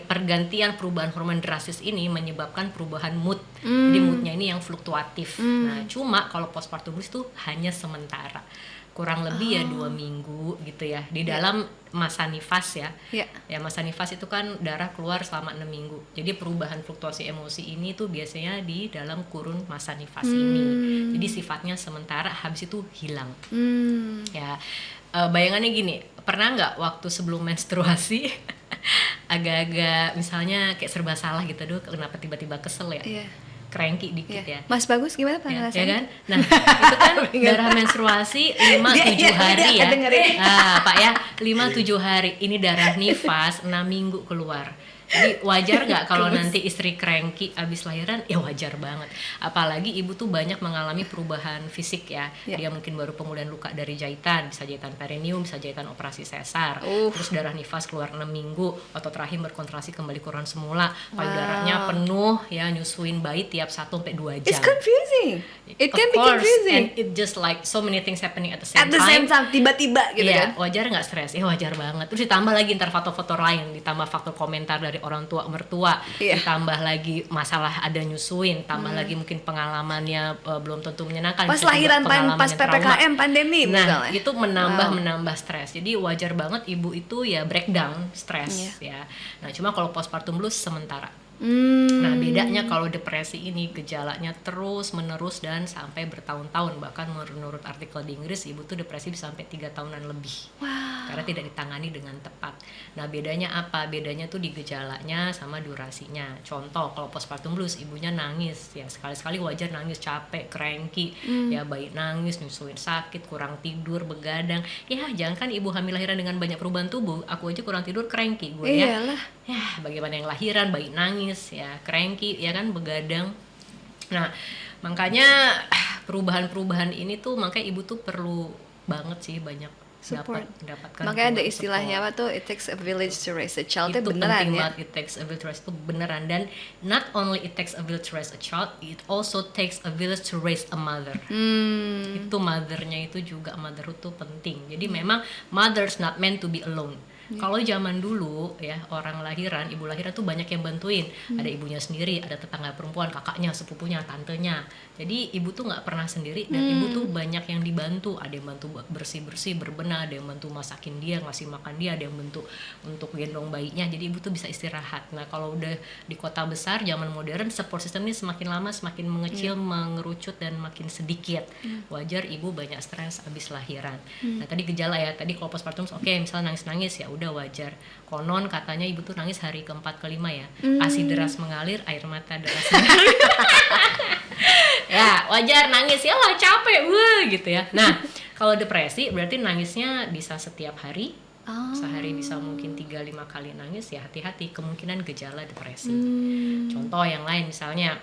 pergantian perubahan hormon drastis ini menyebabkan perubahan mood. Jadi moodnya ini yang fluktuatif. Nah, cuma kalau postpartum blues itu hanya sementara. Kurang lebih ya 2 minggu gitu ya di dalam masa nifas ya. Ya masa nifas itu kan darah keluar selama 6 minggu. Jadi perubahan fluktuasi emosi ini tuh biasanya di dalam kurun masa nifas ini. Jadi sifatnya sementara, habis itu hilang. Ya bayangannya gini, pernah nggak waktu sebelum menstruasi agak-agak misalnya kayak serba salah gitu, aduh kenapa tiba-tiba kesel ya? Cranky dikit ya. Mas Bagus gimana ya kan? Nah, itu kan darah menstruasi 5-7 hari ya. Nah, Pak ya, 5-7 hari. Ini darah nifas 6 minggu keluar. Jadi wajar nggak kalau nanti istri cranky abis lahiran? Ya wajar banget. Apalagi ibu tuh banyak mengalami perubahan fisik ya. Dia mungkin baru pemulihan luka dari jahitan, bisa jahitan perineum, bisa jahitan operasi sesar. Terus darah nifas keluar 6 minggu, otot rahim berkontraksi kembali ke ukuran semula, payudaranya penuh ya, nyusuin bayi tiap 1-2 jam. It's confusing. It can be confusing. And it just like so many things happening at the same time. At the same time, tiba-tiba gitu kan. Wajar nggak stres? Ya wajar banget. Terus ditambah lagi ntar faktor-faktor lain, ditambah faktor komentar dari orang tua mertua, ditambah lagi masalah ada nyusuin, tambah lagi mungkin pengalamannya belum tentu menyenangkan. Pas lahiran, pas PPKM pandemi misalnya. Itu menambah stres. Jadi wajar banget ibu itu ya breakdown stres ya. Nah cuma kalau postpartum blues sementara. Nah bedanya kalau depresi ini gejalanya terus menerus dan sampai bertahun-tahun, bahkan menurut artikel di Inggris ibu tuh depresi bisa sampai 3 tahunan lebih karena tidak ditangani dengan tepat. Nah bedanya apa? Bedanya tuh di gejalanya sama durasinya. Contoh kalau postpartum blues ibunya nangis ya, sekali-sekali wajar nangis, capek, cranky ya, bayi nangis, nyusuin sakit, kurang tidur, begadang ya. Jangan kan ibu hamil lahiran dengan banyak perubahan tubuh, aku aja kurang tidur cranky gue ya. Bagaimana yang lahiran, bayi nangis ya, cranky ya kan, begadang. Nah makanya perubahan-perubahan ini tuh makanya ibu tuh perlu banget sih banyak mendapatkan. Makanya ada istilahnya apa tuh, it takes a village to raise a child. Itu beneran penting ya. banget, it takes a village to raise, itu beneran. Dan not only it takes a village to raise a child, it also takes a village to raise a mother. Itu mothernya itu juga, motherhood tuh penting. Jadi memang mother's not meant to be alone. Kalau zaman dulu ya, orang lahiran, ibu lahiran tuh banyak yang bantuin. Ada ibunya sendiri, ada tetangga perempuan, kakaknya, sepupunya, tantenya. Jadi ibu tuh nggak pernah sendiri dan ibu tuh banyak yang dibantu. Ada yang bantu bersih-bersih, berbenah, ada yang bantu masakin dia, ngasih makan dia, ada yang bantu untuk gendong bayinya. Jadi ibu tuh bisa istirahat. Nah kalau udah di kota besar, zaman modern, support system ini semakin lama semakin mengecil, mengerucut dan makin sedikit. Wajar ibu banyak stres abis lahiran. Nah tadi gejala ya, tadi kalau postpartum oke, misalnya nangis-nangis ya udah wajar. Konon katanya ibu tuh nangis hari ke-4 ke-5 ya. ASI deras mengalir, air mata deras mengalir. Ya wajar nangis ya lah, capek gitu ya. Nah kalau depresi berarti nangisnya bisa setiap hari. Sehari bisa mungkin 3-5 kali nangis ya, hati-hati kemungkinan gejala depresi. Contoh yang lain misalnya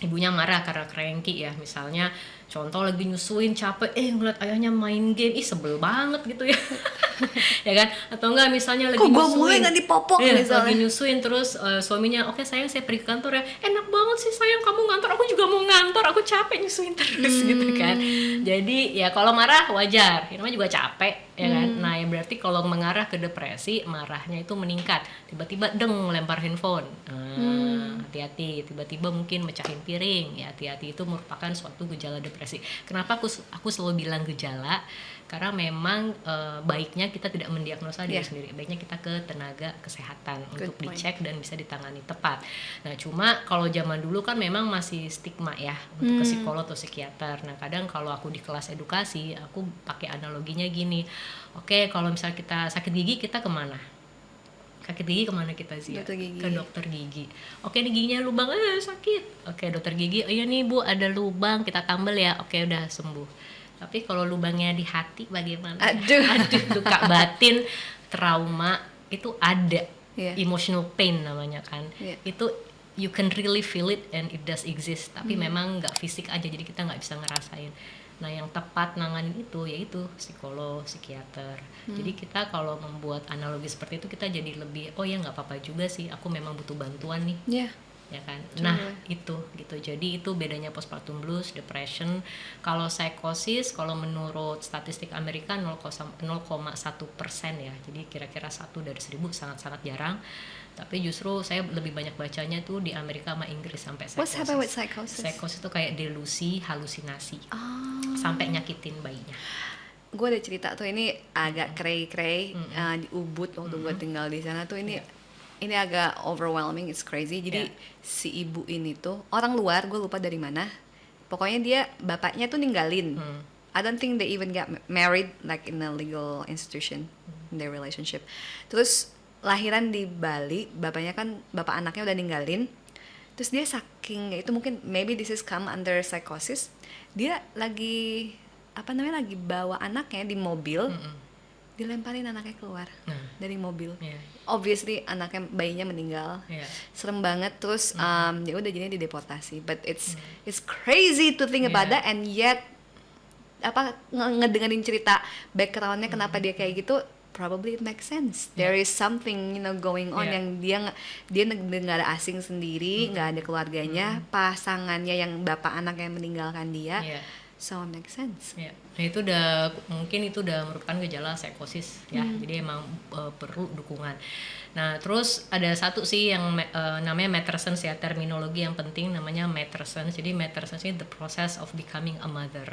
ibunya marah karena cranky ya, misalnya contoh lagi nyusuin capek, ngeliat ayahnya main game, sebel banget gitu ya. Ya kan, atau enggak misalnya lagi nyusuin, kok gue mulai nggak dipopok misalnya, lagi nyusuin terus suaminya, oke sayang saya pergi ke kantor ya, enak banget sih sayang kamu ngantor, aku juga mau ngantor, aku capek nyusuin terus gitu kan. Jadi ya kalau marah wajar, namanya juga capek ya kan. Nah ya berarti kalau mengarah ke depresi, marahnya itu meningkat, tiba-tiba lempar handphone, hati-hati, tiba-tiba mungkin mecahin piring, ya hati-hati, itu merupakan suatu gejala depresi. Kenapa aku selalu bilang gejala? Karena memang baiknya kita tidak mendiagnosa diri sendiri, baiknya kita ke tenaga kesehatan untuk dicek dan bisa ditangani tepat. Nah cuma kalau zaman dulu kan memang masih stigma ya untuk ke psikolog atau psikiater. Nah kadang kalau aku di kelas edukasi, aku pakai analoginya gini, oke, kalau misalnya kita sakit gigi, kita kemana? Sakit gigi kemana kita sih? Ke dokter gigi. Oke, ini giginya lubang, sakit. Oke, dokter gigi, oh iya nih Bu, ada lubang, kita tambal ya. Oke, udah sembuh. Tapi kalau lubangnya di hati bagaimana? Aduh, luka batin, trauma itu ada. Emotional pain namanya kan. Itu you can really feel it and it does exist. Tapi memang nggak fisik aja, jadi kita nggak bisa ngerasain. Nah yang tepat nanganin itu yaitu psikolog, psikiater. Jadi kita kalau membuat analogi seperti itu, kita jadi lebih, oh ya nggak apa-apa juga sih, aku memang butuh bantuan nih. Ya kan. Nah itu gitu. Jadi itu bedanya postpartum blues, depression. Kalau psikosis, kalau menurut statistik Amerika 0,1% ya. Jadi kira-kira 1 dari 1000, sangat-sangat jarang. Tapi justru saya lebih banyak bacanya tuh di Amerika sama Inggris sampai psikosis. What's happened with psychosis? Psikosis itu kayak delusi, halusinasi, sampai nyakitin bayinya. Gue ada cerita tuh, ini agak cray-cray di Ubud waktu gue tinggal di sana tuh, ini agak overwhelming, it's crazy. Jadi si ibu ini tuh orang luar, gue lupa dari mana. Pokoknya dia bapaknya tuh ninggalin. I don't think they even got married like in a legal institution in their relationship. Terus lahiran di Bali, bapaknya kan, bapak anaknya udah ninggalin. Terus dia saking, itu mungkin maybe this is come under psychosis, dia lagi lagi bawa anaknya di mobil, dilemparin anaknya keluar dari mobil. Obviously anaknya, bayinya meninggal. Serem banget. Terus dia udah jadinya dideportasi. But it's crazy to think about that, and yet ngedengerin cerita backgroundnya kenapa dia kayak gitu, probably it makes sense. There is something going on yang dia negara asing sendiri, nggak ada keluarganya, pasangannya yang bapak anaknya meninggalkan dia. So it makes sense. Nah itu mungkin itu udah merupakan gejala psikosis ya. Jadi emang perlu dukungan. Nah terus ada satu sih yang namanya Matterson's ya, terminologi yang penting namanya Matterson's. Jadi Matterson's ini the process of becoming a mother.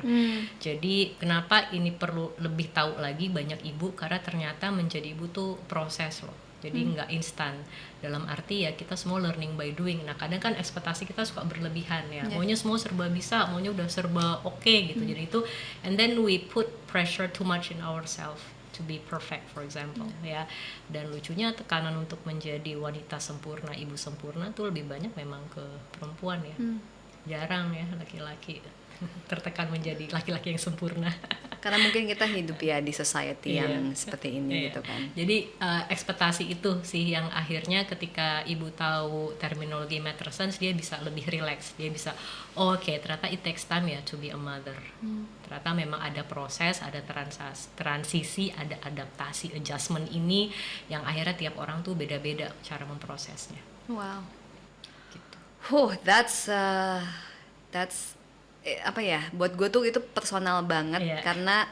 Jadi kenapa ini perlu lebih tahu lagi banyak ibu, karena ternyata menjadi ibu tuh proses loh. Jadi nggak instan, dalam arti ya kita semua learning by doing. Nah kadang kan ekspektasi kita suka berlebihan ya, maunya semua serba bisa, maunya udah serba oke gitu. Jadi itu, and then we put pressure too much in ourselves to be perfect, for example ya. Dan lucunya tekanan untuk menjadi wanita sempurna, ibu sempurna tuh lebih banyak memang ke perempuan ya. Jarang ya laki-laki tertekan menjadi laki-laki yang sempurna. Karena mungkin kita hidup ya di society yang seperti ini gitu kan. Jadi ekspektasi itu sih yang akhirnya ketika ibu tahu terminologi Matterson's, dia bisa lebih relax. Dia bisa, ternyata it takes time ya to be a mother. Ternyata memang ada proses, ada transisi, ada adaptasi, adjustment ini yang akhirnya tiap orang tuh beda-beda cara memprosesnya. Wow. Gitu. That's buat gue tuh itu personal banget. Karena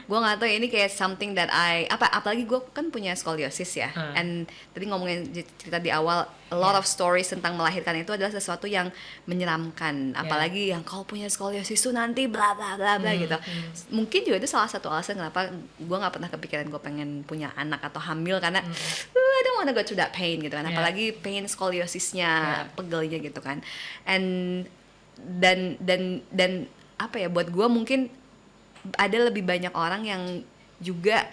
gue nggak tahu, ini kayak something that apalagi gue kan punya skoliosis ya, and tadi ngomongin cerita di awal, a lot of stories tentang melahirkan itu adalah sesuatu yang menyeramkan, apalagi yang kalau punya skoliosis tuh nanti bla bla bla bla gitu. Mungkin juga itu salah satu alasan kenapa gue nggak pernah kepikiran gue pengen punya anak atau hamil, karena I don't wanna go through that pain gitu kan, apalagi pain skoliosisnya, pegelnya gitu kan. Dan buat gue mungkin ada lebih banyak orang yang juga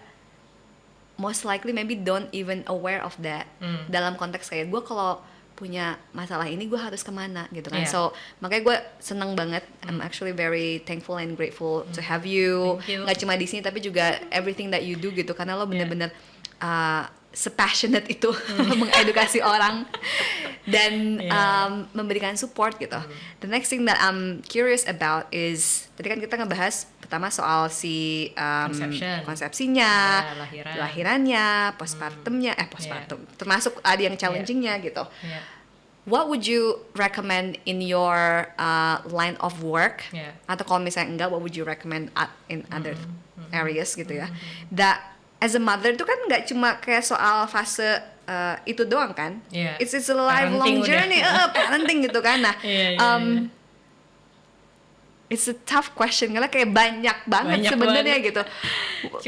most likely maybe don't even aware of that. Dalam konteks kayak gue kalau punya masalah ini gue harus kemana gitu kan. So makanya gue seneng banget. I'm actually very thankful and grateful to have you. Nggak cuma di sini tapi juga everything that you do gitu, karena lo bener-bener sepassionate itu mengedukasi orang dan memberikan support gitu. The next thing that I'm curious about is, tadi kan kita ngebahas pertama soal si konsepsinya, lahirannya, postpartumnya, termasuk ada yang challengingnya gitu. What would you recommend in your line of work? Atau kalau misalnya enggak, what would you recommend in other areas gitu ya? That as a mother itu kan nggak cuma kayak soal fase itu doang kan. It's a lifelong journey, parenting gitu kan. Nah, it's a tough question karena kayak banyak banget sebenarnya gitu.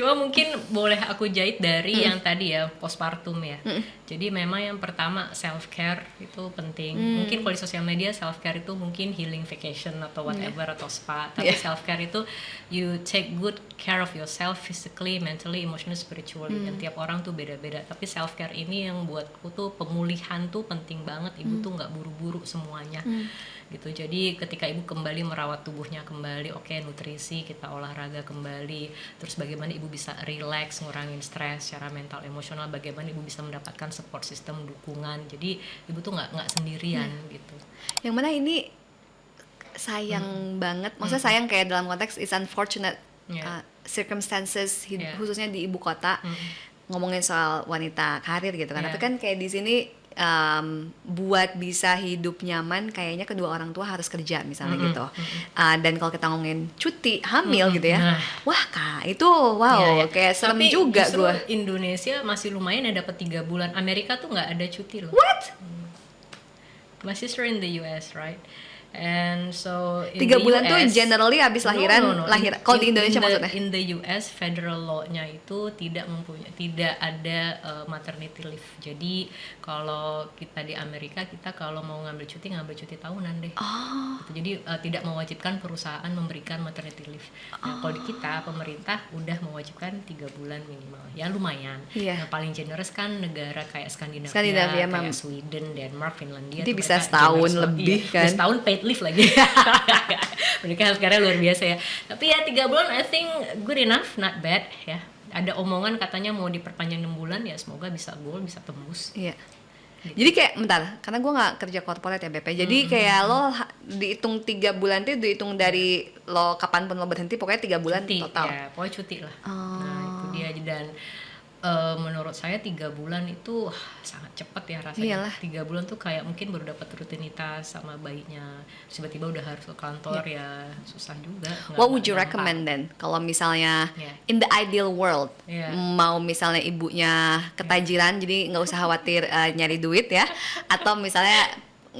Cuma mungkin boleh aku jahit dari yang tadi ya, postpartum ya. Jadi memang yang pertama self care itu penting. Mungkin kalau di sosial media self care itu mungkin healing vacation atau whatever atau spa. Tapi self care itu you take good care of yourself physically, mentally, emotionally, spiritually. Dan tiap orang tuh beda-beda. Tapi self care ini yang buatku tuh pemulihan tuh penting banget. Ibu tuh nggak buru-buru semuanya. Gitu. Jadi ketika ibu kembali merawat tubuhnya kembali, nutrisi, kita olahraga kembali, terus bagaimana ibu bisa relax, ngurangin stres secara mental emosional, bagaimana ibu bisa mendapatkan support system, dukungan. Jadi ibu tuh nggak sendirian gitu. Yang mana ini sayang banget, maksudnya sayang kayak dalam konteks is unfortunate circumstances khususnya di ibu kota, ngomongin soal wanita karir gitu kan. Tapi kan kayak di sini buat bisa hidup nyaman kayaknya kedua orang tua harus kerja misalnya gitu. Dan kalau kita ngomongin cuti hamil gitu ya, wah kak itu kayak serem juga gue. Indonesia masih lumayan ya dapat 3 bulan. Amerika tuh nggak ada cuti loh. What? My sister in the US, right? And so 3 bulan tuh generally habis lahiran lahir. Kalau di Indonesia maksudnya? In the US federal law-nya itu tidak ada maternity leave. Jadi kalau kita di Amerika, kita kalau mau ngambil cuti tahunan deh. Gitu. Jadi tidak mewajibkan perusahaan memberikan maternity leave. Nah, kalau di kita pemerintah udah mewajibkan 3 bulan minimal. Ya lumayan. Yang paling generous kan negara kayak Skandinavia kayak Sweden, Denmark, Finlandia. Jadi bisa setahun lebih kan. Setahun paid leave lagi. Mereka healthcare luar biasa ya. Tapi ya 3 bulan I think good enough, not bad ya. Ada omongan katanya mau diperpanjang 6 bulan ya, semoga bisa tembus. Iya. Jadi kayak bentar, karena gue nggak kerja corporate ya BP. Jadi kayak lo dihitung 3 bulan itu dihitung dari lo kapanpun lo berhenti, pokoknya 3 bulan cuti, total. Ya, pokoknya cuti lah. Nah itu dia. Dan menurut saya 3 bulan itu sangat cepat ya rasanya. Iyalah. 3 bulan tuh kayak mungkin baru dapat rutinitas sama bayinya, tiba-tiba udah harus ke kantor ya susah juga. What would you recommend then? Kalau misalnya in the ideal world, mau misalnya ibunya ketajiran, jadi nggak usah khawatir nyari duit ya, atau misalnya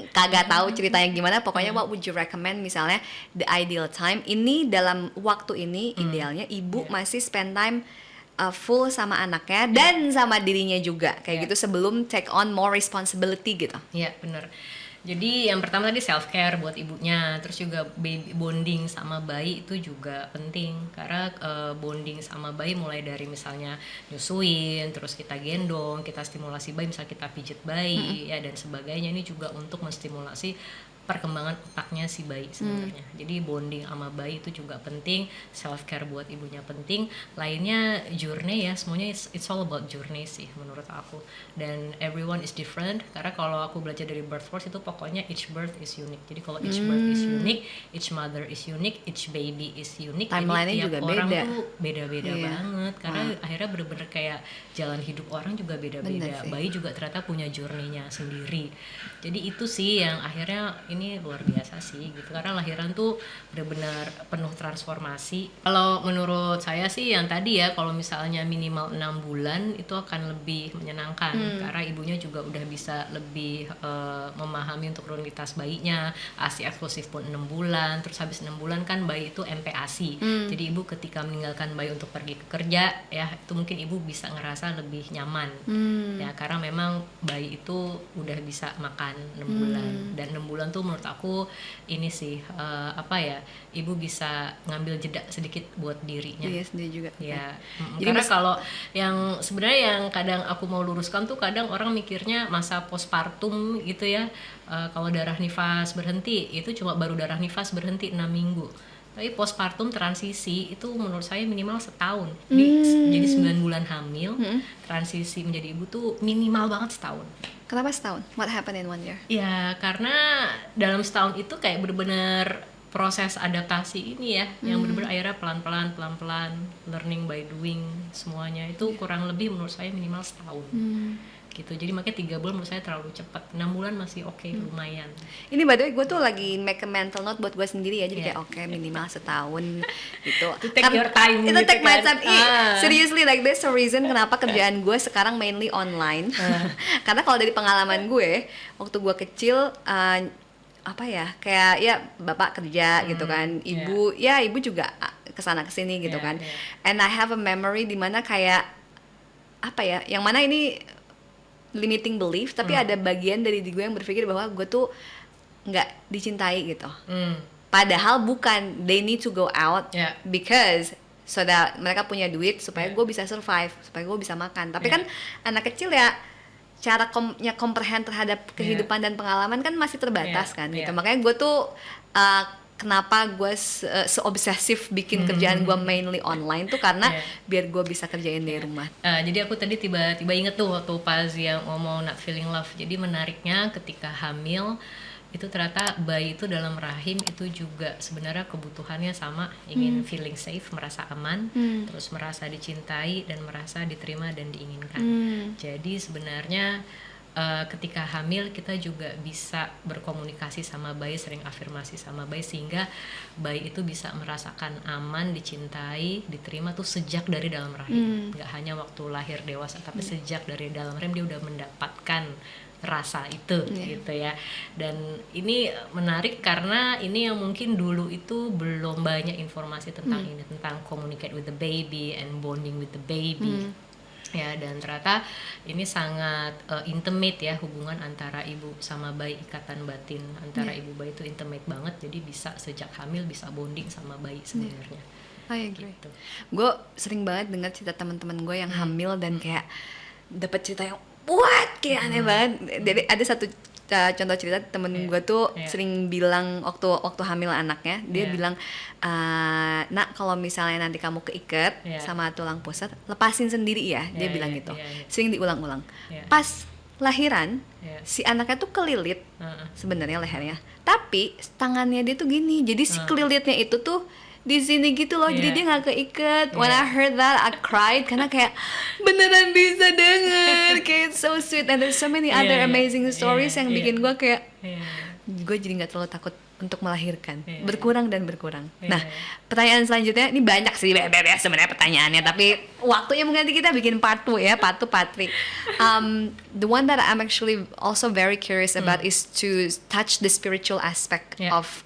kagak tahu ceritanya gimana, pokoknya what would you recommend misalnya the ideal time ini dalam waktu ini idealnya ibu masih spend time full sama anaknya dan sama dirinya juga kayak gitu sebelum take on more responsibility gitu. Iya benar. Jadi yang pertama tadi self care buat ibunya, terus juga baby bonding sama bayi itu juga penting karena bonding sama bayi mulai dari misalnya nyusuin, terus kita gendong, kita stimulasi bayi, misalnya kita pijit bayi ya dan sebagainya, ini juga untuk menstimulasi perkembangan otaknya si bayi sebenarnya. Jadi bonding sama bayi itu juga penting, self care buat ibunya penting. Lainnya journey ya, semuanya it's all about journey sih menurut aku. Dan everyone is different karena kalau aku belajar dari birth force itu pokoknya each birth is unique. Jadi kalau each birth is unique, each mother is unique, each baby is unique. Timeline-nya juga orang beda. Tuh beda-beda banget karena akhirnya bener-bener kayak jalan hidup orang juga beda-beda. Bayi juga ternyata punya journey-nya sendiri. Jadi itu sih yang akhirnya ini luar biasa sih gitu karena lahiran tuh benar-benar penuh transformasi. Kalau menurut saya sih yang tadi ya, kalau misalnya minimal 6 bulan itu akan lebih menyenangkan karena ibunya juga udah bisa lebih memahami untuk rutinitas bayinya. ASI eksklusif pun 6 bulan, terus habis 6 bulan kan bayi itu MPASI. Jadi ibu ketika meninggalkan bayi untuk pergi ke kerja ya itu mungkin ibu bisa ngerasa lebih nyaman ya karena memang bayi itu udah bisa makan 6 bulan dan 6 bulan tuh menurut aku ini sih ibu bisa ngambil jeda sedikit buat dirinya. Iya sendiri juga. Ya. Karena kalau yang sebenarnya yang kadang aku mau luruskan tuh kadang orang mikirnya masa postpartum gitu ya, kalau darah nifas berhenti itu cuma baru darah nifas berhenti 6 minggu. Tapi postpartum transisi itu menurut saya minimal setahun. Jadi 9 bulan hamil, transisi menjadi ibu tuh minimal banget setahun. Kenapa setahun? What happened in 1 year? Ya karena dalam setahun itu kayak benar-benar proses adaptasi ini ya, yang benar-benar akhirnya pelan-pelan learning by doing semuanya itu kurang lebih menurut saya minimal setahun. gitu. Jadi makanya 3 bulan menurut saya terlalu cepat. 6 bulan masih oke, lumayan. Ini by the way gue tuh lagi make a mental note buat gue sendiri ya, jadi kayak oke, minimal setahun gitu. To take your time itu gitu take my kan. time. Seriously, like there's a reason kenapa kerjaan gue sekarang mainly online. Karena kalau dari pengalaman gue waktu gue kecil, apa ya, kayak ya bapak kerja gitu kan, ibu ibu juga kesana kesini gitu kan. And I have a memory dimana kayak apa ya, yang mana ini limiting belief, tapi ada bagian dari diri gue yang berpikir bahwa gue tuh nggak dicintai gitu. Padahal bukan, they need to go out because so that mereka punya duit supaya gue bisa survive, supaya gue bisa makan. Tapi kan anak kecil ya cara comprehend terhadap kehidupan dan pengalaman kan masih terbatas kan gitu. Makanya gue tuh kenapa gue seobsesif bikin kerjaan gue mainly online tuh karena biar gue bisa kerjain dari rumah. Jadi aku tadi tiba-tiba inget tuh waktu pas yang ngomong not feeling love. Jadi menariknya ketika hamil itu ternyata bayi itu dalam rahim itu juga sebenarnya kebutuhannya sama, ingin feeling safe, merasa aman, terus merasa dicintai dan merasa diterima dan diinginkan. Jadi sebenarnya ketika hamil kita juga bisa berkomunikasi sama bayi, sering afirmasi sama bayi sehingga bayi itu bisa merasakan aman, dicintai, diterima tuh sejak dari dalam rahim. Nggak hanya waktu lahir dewasa, tapi sejak dari dalam rahim dia udah mendapatkan rasa itu gitu ya. Dan ini menarik karena ini yang mungkin dulu itu belum banyak informasi tentang ini, tentang communicate with the baby and bonding with the baby. Ya, dan ternyata ini sangat intimate ya, hubungan antara ibu sama bayi, ikatan batin antara ibu bayi itu intimate banget. Jadi bisa sejak hamil bisa bonding sama bayi sebenarnya. I agree. Gitu. Gue sering banget dengar cerita teman-teman gue yang hamil dan kayak dapat cerita yang kayak aneh banget. Jadi ada satu contoh cerita temen gue tuh sering bilang waktu hamil anaknya, dia bilang, nak kalau misalnya nanti kamu keikat sama tulang pusat, lepasin sendiri ya, dia bilang gitu. Sering diulang-ulang. Pas lahiran, si anaknya tuh kelilit sebenarnya lehernya, tapi tangannya dia tuh gini, jadi si kelilitnya itu tuh di sini gitu loh, jadi dia nggak keikat. When I heard that, I cried karena kayak beneran bisa denger, kayak so sweet, and there's so many other amazing stories yang bikin gue kayak gue jadi nggak terlalu takut untuk melahirkan, berkurang dan berkurang. Nah, pertanyaan selanjutnya ini banyak sih sebenarnya pertanyaannya, tapi waktunya mungkin nanti kita bikin part 2 ya, part 3. The one that I'm actually also very curious about is to touch the spiritual aspect of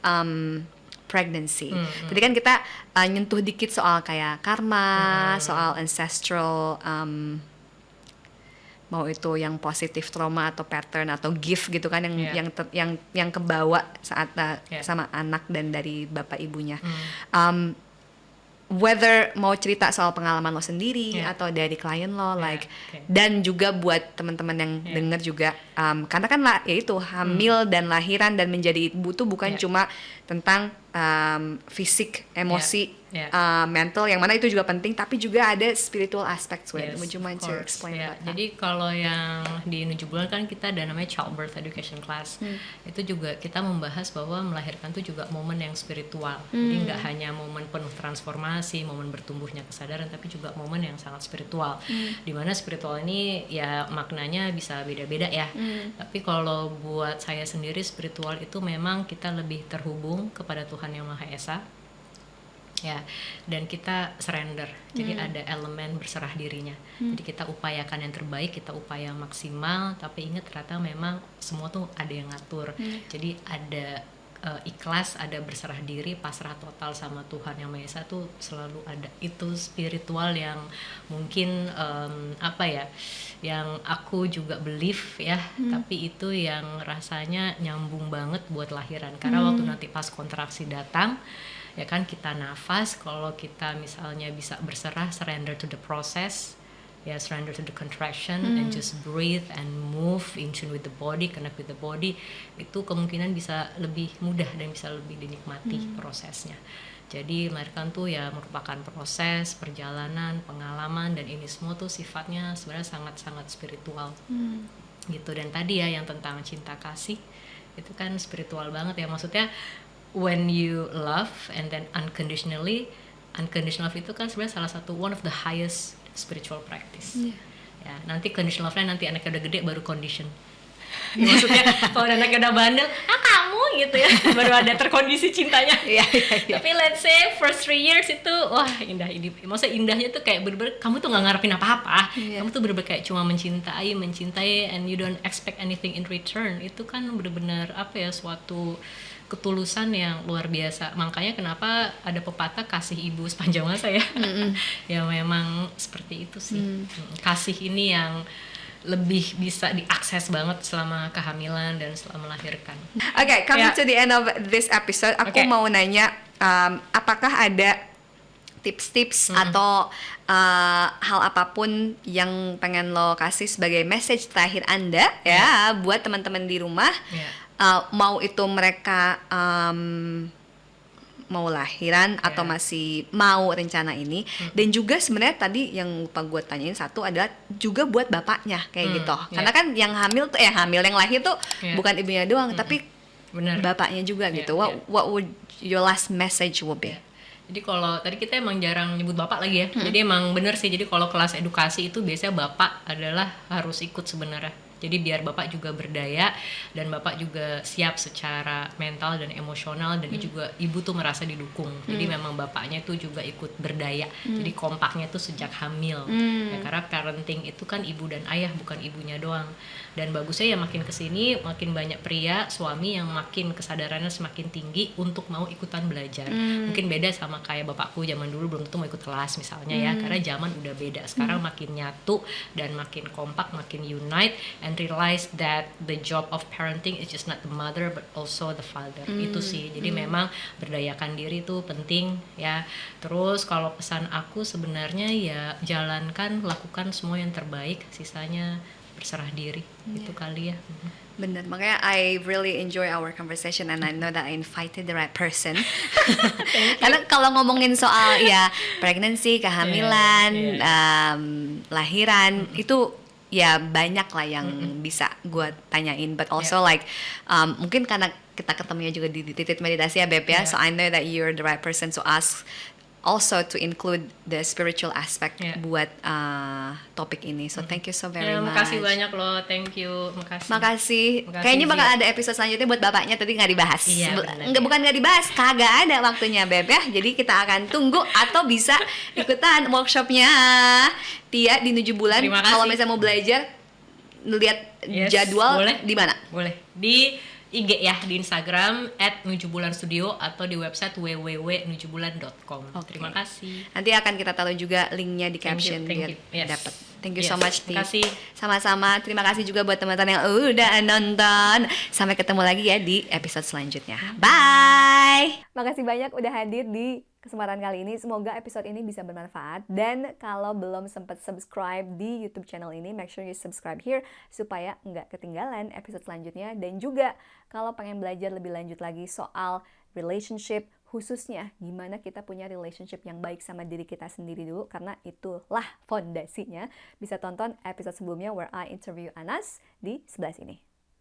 pregnancy. Tadi kan kita nyentuh dikit soal kayak karma, soal ancestral, mau itu yang positif trauma atau pattern atau gift gitu kan yang kebawa saat sama anak dan dari bapak ibunya. Whether mau cerita soal pengalaman lo sendiri atau dari klien lo, dan juga buat teman-teman yang denger juga, karena kan ya itu hamil dan lahiran dan menjadi ibu tuh bukan cuma tentang fisik, emosi, mental, yang mana itu juga penting, tapi juga ada spiritual aspects. Would you mind to explain about that? Jadi kalau yang di 7 bulan kan kita ada namanya childbirth education class. Itu juga kita membahas bahwa melahirkan itu juga momen yang spiritual. Jadi nggak hanya momen penuh transformasi, momen bertumbuhnya kesadaran, tapi juga momen yang sangat spiritual. Dimana spiritual ini ya maknanya bisa beda-beda ya. Tapi kalau buat saya sendiri, spiritual itu memang kita lebih terhubung kepada Tuhan Yang Maha Esa. Ya, dan kita surrender. Jadi ada elemen berserah dirinya. Jadi kita upayakan yang terbaik, kita upaya maksimal, tapi ingat ternyata memang semua tuh ada yang ngatur. Jadi ada ikhlas, ada berserah diri, pasrah total sama Tuhan Yang Maha Esa tuh selalu ada. Itu spiritual yang mungkin yang aku juga believe ya, tapi itu yang rasanya nyambung banget buat lahiran. Karena waktu nanti pas kontraksi datang, ya kan kita nafas, kalau kita misalnya bisa berserah, surrender to the process, ya surrender to the contraction and just breathe and move in tune with the body, connect with the body, itu kemungkinan bisa lebih mudah dan bisa lebih dinikmati prosesnya. Jadi melahirkan tuh ya merupakan proses, perjalanan, pengalaman, dan ini semua tuh sifatnya sebenarnya sangat-sangat spiritual gitu. Dan tadi ya yang tentang cinta kasih itu kan spiritual banget ya, maksudnya when you love and then unconditional love itu kan sebenarnya salah satu one of the highest spiritual practice. Ya, nanti condition love-nya nanti anaknya udah gede baru condition. Ya, maksudnya kalau anaknya udah bandel, kamu gitu ya, baru ada terkondisi cintanya. Tapi let's say first 3 years itu wah indah, ini maksudnya indahnya tuh kayak bener-bener kamu tuh nggak ngarepin apa-apa. Kamu tuh bener-bener kayak cuma mencintai and you don't expect anything in return. Itu kan bener-bener apa ya, suatu ketulusan yang luar biasa. Makanya kenapa ada pepatah kasih ibu sepanjang masa ya. Ya memang seperti itu sih. Kasih ini yang lebih bisa diakses banget selama kehamilan dan setelah melahirkan. Oke, coming to the end of this episode, aku mau nanya, apakah ada tips-tips atau hal apapun yang pengen lo kasih sebagai message terakhir Anda ya buat teman-teman di rumah, mau itu mereka mau lahiran atau masih mau rencana ini, dan juga sebenarnya tadi yang lupa gue tanyain satu adalah juga buat bapaknya kayak gitu, karena kan yang hamil tuh yang lahir tuh bukan ibunya doang, tapi bapaknya juga gitu. What would your last message would be? Jadi kalau tadi kita emang jarang nyebut bapak lagi ya, jadi emang bener sih, jadi kalau kelas edukasi itu biasanya bapak adalah harus ikut sebenarnya. Jadi biar bapak juga berdaya dan bapak juga siap secara mental dan emosional, dan juga ibu tuh merasa didukung. Jadi memang bapaknya tuh juga ikut berdaya. Jadi kompaknya tuh sejak hamil. Ya, karena parenting itu kan ibu dan ayah, bukan ibunya doang. Dan bagusnya ya makin kesini makin banyak pria suami yang makin kesadarannya semakin tinggi untuk mau ikutan belajar. Mungkin beda sama kayak bapakku zaman dulu belum tentu mau ikut kelas misalnya ya, karena zaman udah beda. Sekarang makin nyatu dan makin kompak, makin unite and realize that the job of parenting is just not the mother but also the father. Itu sih. Jadi memang berdayakan diri itu penting ya. Terus kalau pesan aku sebenarnya ya jalankan, lakukan semua yang terbaik, sisanya berserah diri. Itu kali ya. Bener, makanya I really enjoy our conversation and I know that I invited the right person. Karena kalau ngomongin soal ya pregnancy, kehamilan, lahiran, itu ya banyak lah yang bisa gue tanyain, but also like mungkin karena kita ketemunya juga di titik meditasi ya Beb ya, so I know that you're the right person to ask, also to include the spiritual aspect buat topik ini. So thank you so very much. Makasih banyak loh, thank you, makasih. Kayaknya bakal ada episode selanjutnya buat bapaknya, tadi nggak dibahas. Bukan nggak dibahas, kagak ada waktunya Beb ya. Jadi kita akan tunggu atau bisa ikutan workshopnya Tia di 7 bulan. Kalau misalnya mau belajar, lihat jadwal di mana? Boleh di IG ya, di Instagram @7bulanstudio atau di website www.7bulan.com. Terima kasih. Nanti akan kita taruh juga linknya di caption biar dapat. Thank you so much, Ti. Terima kasih. Sama-sama. Terima kasih juga buat teman-teman yang udah nonton. Sampai ketemu lagi ya di episode selanjutnya. Bye. Makasih banyak udah hadir di kesempatan kali ini. Semoga episode ini bisa bermanfaat. Dan kalau belum sempat subscribe di YouTube channel ini, make sure you subscribe here supaya nggak ketinggalan episode selanjutnya. Dan juga kalau pengen belajar lebih lanjut lagi soal relationship, khususnya gimana kita punya relationship yang baik sama diri kita sendiri dulu, karena itulah fondasinya, bisa tonton episode sebelumnya where I interview Anas di sebelah sini.